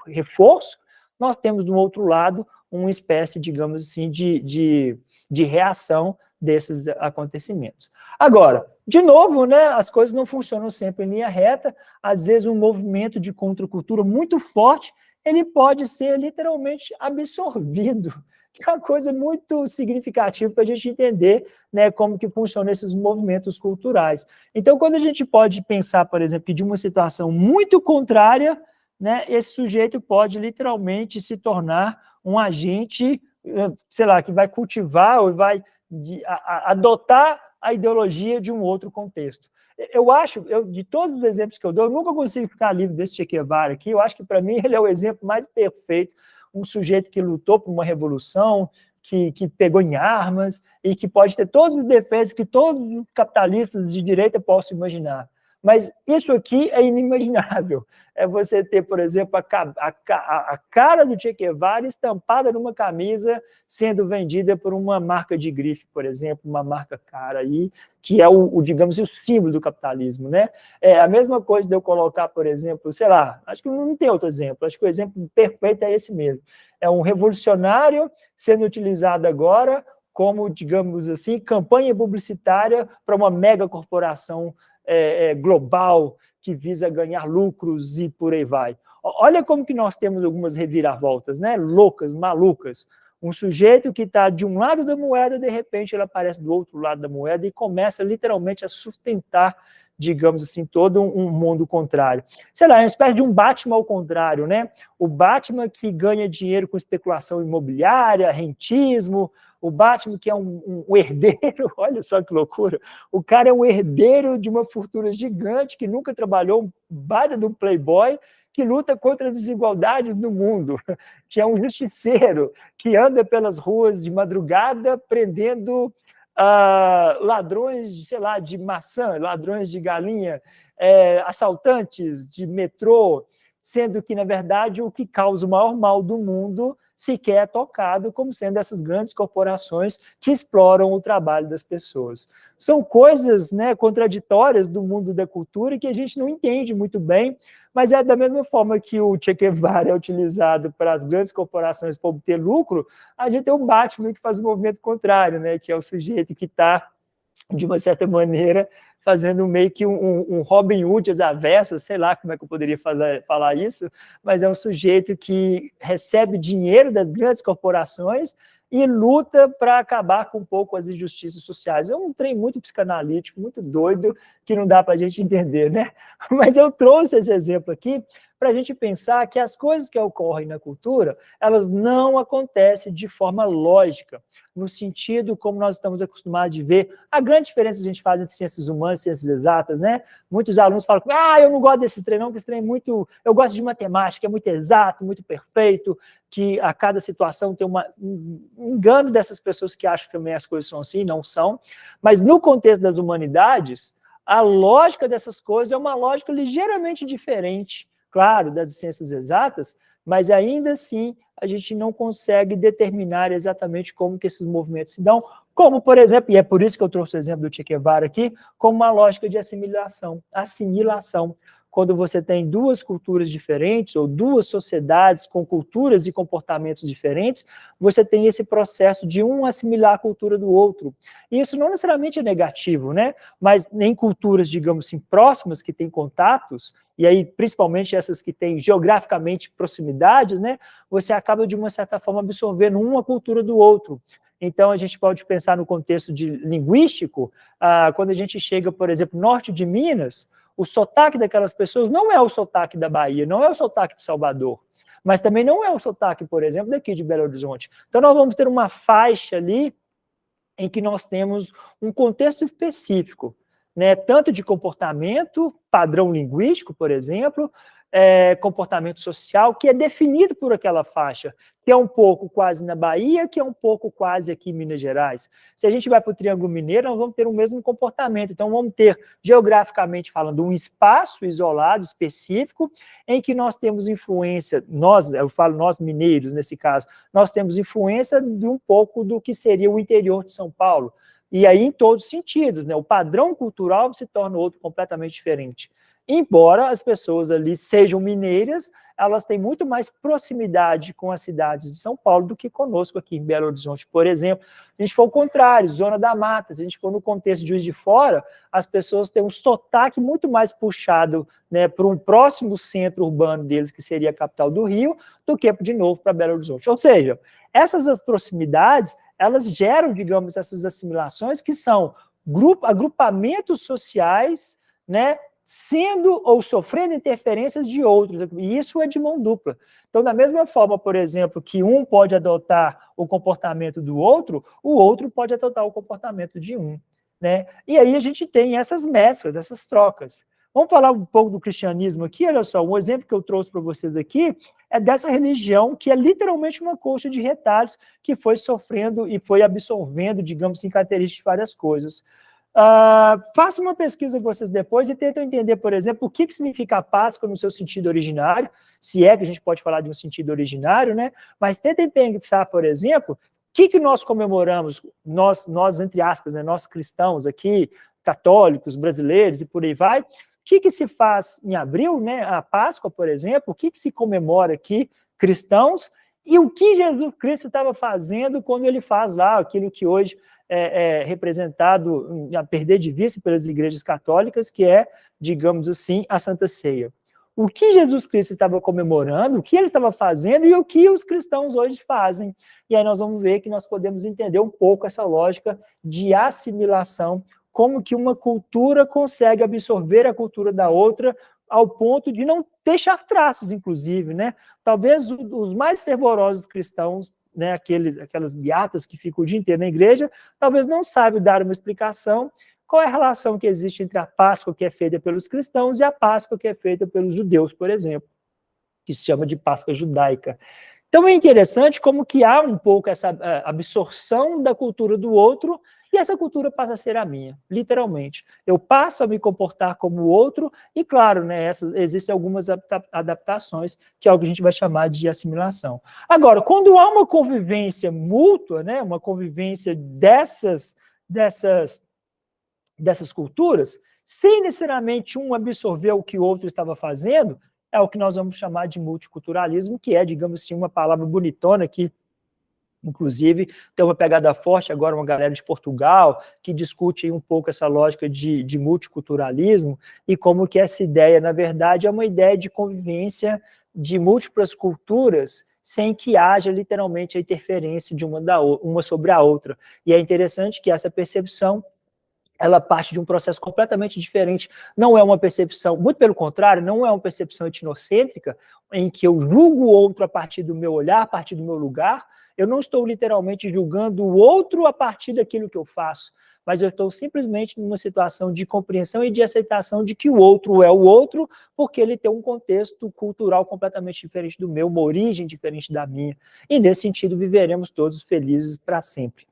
reforço, nós temos, do outro lado, uma espécie, digamos assim, de reação desses acontecimentos. Agora, de novo, né, as coisas não funcionam sempre em linha reta, às vezes um movimento de contracultura muito forte, ele pode ser literalmente absorvido, que é uma coisa muito significativa para a gente entender, né, como que funcionam esses movimentos culturais. Então, quando a gente pode pensar, por exemplo, que de uma situação muito contrária, né, esse sujeito pode literalmente se tornar um agente, sei lá, que vai cultivar ou vai adotar a ideologia de um outro contexto. Eu acho, de todos os exemplos que eu dou, eu nunca consigo ficar livre desse Che Guevara aqui, eu acho que para mim ele é o exemplo mais perfeito, um sujeito que lutou por uma revolução, que pegou em armas, e que pode ter todos os defeitos que todos os capitalistas de direita possam imaginar. Mas isso aqui é inimaginável. É você ter, por exemplo, a cara do Che Guevara estampada numa camisa sendo vendida por uma marca de grife, por exemplo, uma marca cara aí, que é digamos, o símbolo do capitalismo, né? É a mesma coisa de eu colocar, por exemplo, sei lá, acho que não tem outro exemplo, acho que o exemplo perfeito é esse mesmo. É um revolucionário sendo utilizado agora como, digamos assim, campanha publicitária para uma mega corporação global que visa ganhar lucros e por aí vai. Olha como que nós temos algumas reviravoltas, né? Loucas, malucas. Um sujeito que está de um lado da moeda, de repente ele aparece do outro lado da moeda e começa literalmente a sustentar, digamos assim, todo um mundo contrário. Sei lá, é uma espécie de um Batman ao contrário, né? O Batman que ganha dinheiro com especulação imobiliária, rentismo, o Batman que é um herdeiro, olha só que loucura, o cara é um herdeiro de uma fortuna gigante, que nunca trabalhou, um baita de um playboy, que luta contra as desigualdades no mundo, que é um justiceiro, que anda pelas ruas de madrugada prendendo ladrões, sei lá, de maçã, ladrões de galinha, assaltantes de metrô, sendo que, na verdade, o que causa o maior mal do mundo sequer é tocado como sendo essas grandes corporações que exploram o trabalho das pessoas. São coisas, né, contraditórias do mundo da cultura que a gente não entende muito bem, mas é da mesma forma que o Che Guevara é utilizado para as grandes corporações para obter lucro, a gente tem o Batman que faz o movimento contrário, né, que é o sujeito que está, de uma certa maneira, fazendo meio que um Robin Hood às avessas, sei lá como é que eu poderia falar isso, mas é um sujeito que recebe dinheiro das grandes corporações e luta para acabar com um pouco as injustiças sociais. É um trem muito psicanalítico, muito doido, que não dá para a gente entender, né? Mas eu trouxe esse exemplo aqui para a gente pensar que as coisas que ocorrem na cultura, elas não acontecem de forma lógica, no sentido como nós estamos acostumados de ver. A grande diferença que a gente faz entre ciências humanas e ciências exatas, né? Muitos alunos falam, eu não gosto desse trem não, porque esse trem é muito... Eu gosto de matemática, é muito exato, muito perfeito, que a cada situação tem um engano dessas pessoas que acham que também as coisas são assim, não são. Mas no contexto das humanidades, a lógica dessas coisas é uma lógica ligeiramente diferente, claro, das ciências exatas, mas ainda assim a gente não consegue determinar exatamente como que esses movimentos se dão, como, por exemplo, e é por isso que eu trouxe o exemplo do Che Guevara aqui, como uma lógica de assimilação. Quando você tem duas culturas diferentes, ou duas sociedades com culturas e comportamentos diferentes, você tem esse processo de um assimilar a cultura do outro. E isso não necessariamente é negativo, né? Mas nem culturas, digamos assim, próximas, que têm contatos, e aí principalmente essas que têm geograficamente proximidades, né? Você acaba, de uma certa forma, absorvendo uma cultura do outro. Então, a gente pode pensar no contexto linguístico, quando a gente chega, por exemplo, norte de Minas, o sotaque daquelas pessoas não é o sotaque da Bahia, não é o sotaque de Salvador, mas também não é o sotaque, por exemplo, daqui de Belo Horizonte. Então, nós vamos ter uma faixa ali em que nós temos um contexto específico, né, tanto de comportamento, padrão linguístico, por exemplo, comportamento social, que é definido por aquela faixa, que é um pouco quase na Bahia, que é um pouco quase aqui em Minas Gerais. Se a gente vai para o Triângulo Mineiro, nós vamos ter o mesmo comportamento. Então, vamos ter, geograficamente falando, um espaço isolado, específico, em que nós temos influência, eu falo nós mineiros nesse caso, nós temos influência de um pouco do que seria o interior de São Paulo. E aí, em todos os sentidos, né? O padrão cultural se torna outro completamente diferente. Embora as pessoas ali sejam mineiras, elas têm muito mais proximidade com as cidades de São Paulo do que conosco aqui em Belo Horizonte, por exemplo. Se a gente for o contrário, Zona da Mata, se a gente for no contexto de Juiz de Fora, as pessoas têm um sotaque muito mais puxado, né, para um próximo centro urbano deles, que seria a capital do Rio, do que, de novo, para Belo Horizonte. Ou seja, essas proximidades, elas geram, digamos, essas assimilações que são agrupamentos sociais, né, sendo ou sofrendo interferências de outros, e isso é de mão dupla. Então, da mesma forma, por exemplo, que um pode adotar o comportamento do outro, o outro pode adotar o comportamento de um, né? E aí a gente tem essas mesclas, essas trocas. Vamos falar um pouco do cristianismo aqui, olha só, um exemplo que eu trouxe para vocês aqui é dessa religião que é literalmente uma coxa de retalhos que foi sofrendo e foi absorvendo, digamos assim, características de várias coisas. Faça uma pesquisa com vocês depois e tentem entender, por exemplo, o que significa a Páscoa no seu sentido originário, se é que a gente pode falar de um sentido originário, né? Mas tentem pensar, por exemplo, o que nós comemoramos, nós entre aspas, né, nós cristãos aqui, católicos, brasileiros e por aí vai, o que se faz em abril, né? A Páscoa, por exemplo, o que se comemora aqui, cristãos, e o que Jesus Cristo estava fazendo quando ele faz lá aquilo que hoje é representado, a perder de vista pelas igrejas católicas, que é, digamos assim, a Santa Ceia. O que Jesus Cristo estava comemorando, o que ele estava fazendo e o que os cristãos hoje fazem. E aí nós vamos ver que nós podemos entender um pouco essa lógica de assimilação, como que uma cultura consegue absorver a cultura da outra ao ponto de não deixar traços, inclusive, né? Talvez os mais fervorosos cristãos, né, aquelas beatas que ficam o dia inteiro na igreja, talvez não saibam dar uma explicação qual é a relação que existe entre a Páscoa que é feita pelos cristãos e a Páscoa que é feita pelos judeus, por exemplo, que se chama de Páscoa judaica. Então é interessante como que há um pouco essa absorção da cultura do outro e essa cultura passa a ser a minha, literalmente. Eu passo a me comportar como o outro, e claro, né, existem algumas adaptações, que é o que a gente vai chamar de assimilação. Agora, quando há uma convivência mútua, né, uma convivência dessas culturas, sem necessariamente um absorver o que o outro estava fazendo, é o que nós vamos chamar de multiculturalismo, que é, digamos assim, uma palavra bonitona que, inclusive, tem uma pegada forte agora, uma galera de Portugal, que discute um pouco essa lógica de multiculturalismo e como que essa ideia, na verdade, é uma ideia de convivência de múltiplas culturas sem que haja literalmente a interferência de uma sobre a outra. E é interessante que essa percepção ela parte de um processo completamente diferente. Não é uma percepção, muito pelo contrário, não é uma percepção etnocêntrica, em que eu julgo o outro a partir do meu olhar, a partir do meu lugar. Eu não estou literalmente julgando o outro a partir daquilo que eu faço, mas eu estou simplesmente numa situação de compreensão e de aceitação de que o outro é o outro, porque ele tem um contexto cultural completamente diferente do meu, uma origem diferente da minha. E, nesse sentido, viveremos todos felizes para sempre.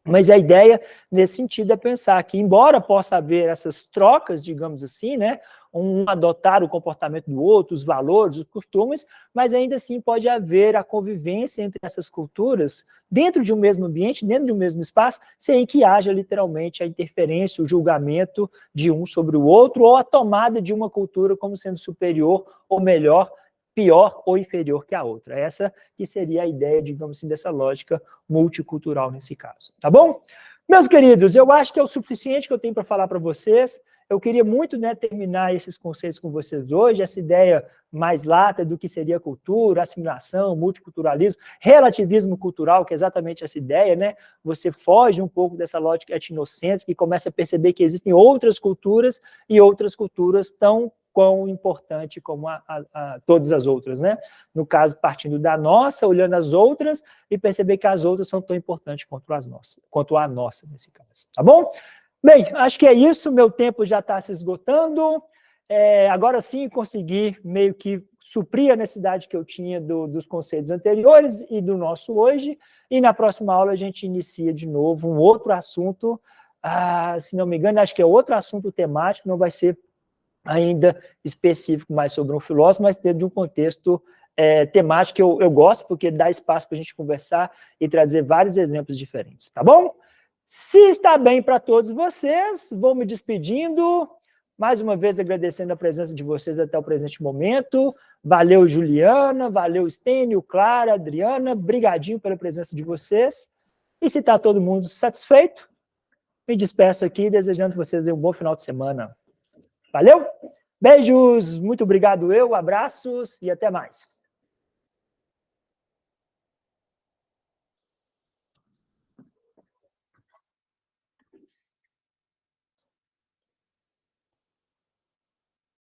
Mas a ideia, nesse sentido, é pensar que, embora possa haver essas trocas, digamos assim, né, um adotar o comportamento do outro, os valores, os costumes, mas ainda assim pode haver a convivência entre essas culturas dentro de um mesmo ambiente, dentro de um mesmo espaço, sem que haja literalmente a interferência, o julgamento de um sobre o outro, ou a tomada de uma cultura como sendo superior ou melhor, pior ou inferior que a outra. Essa que seria a ideia, digamos assim, dessa lógica multicultural nesse caso, tá bom? Meus queridos, eu acho que é o suficiente que eu tenho para falar para vocês. Eu queria muito, né, terminar esses conceitos com vocês hoje, essa ideia mais lata do que seria cultura, assimilação, multiculturalismo, relativismo cultural, que é exatamente essa ideia, né? Você foge um pouco dessa lógica etnocêntrica e começa a perceber que existem outras culturas e outras culturas tão quão importante como todas as outras, né? No caso, partindo da nossa, olhando as outras e perceber que as outras são tão importantes quanto a nossa, nesse caso, tá bom? Bem, acho que é isso, meu tempo já está se esgotando. Agora sim, consegui meio que suprir a necessidade que eu tinha dos conceitos anteriores e do nosso hoje, e na próxima aula a gente inicia de novo um outro assunto, se não me engano, acho que é outro assunto temático, não vai ser ainda específico mais sobre um filósofo, mas dentro de um contexto temático que eu gosto, porque dá espaço para a gente conversar e trazer vários exemplos diferentes, tá bom? Se está bem para todos vocês, vou me despedindo, mais uma vez agradecendo a presença de vocês até o presente momento. Valeu, Juliana, valeu, Stênio, Clara, Adriana, brigadinho pela presença de vocês. E se está todo mundo satisfeito, me despeço aqui, desejando que vocês tenham um bom final de semana. Valeu? Beijos, muito obrigado abraços e até mais.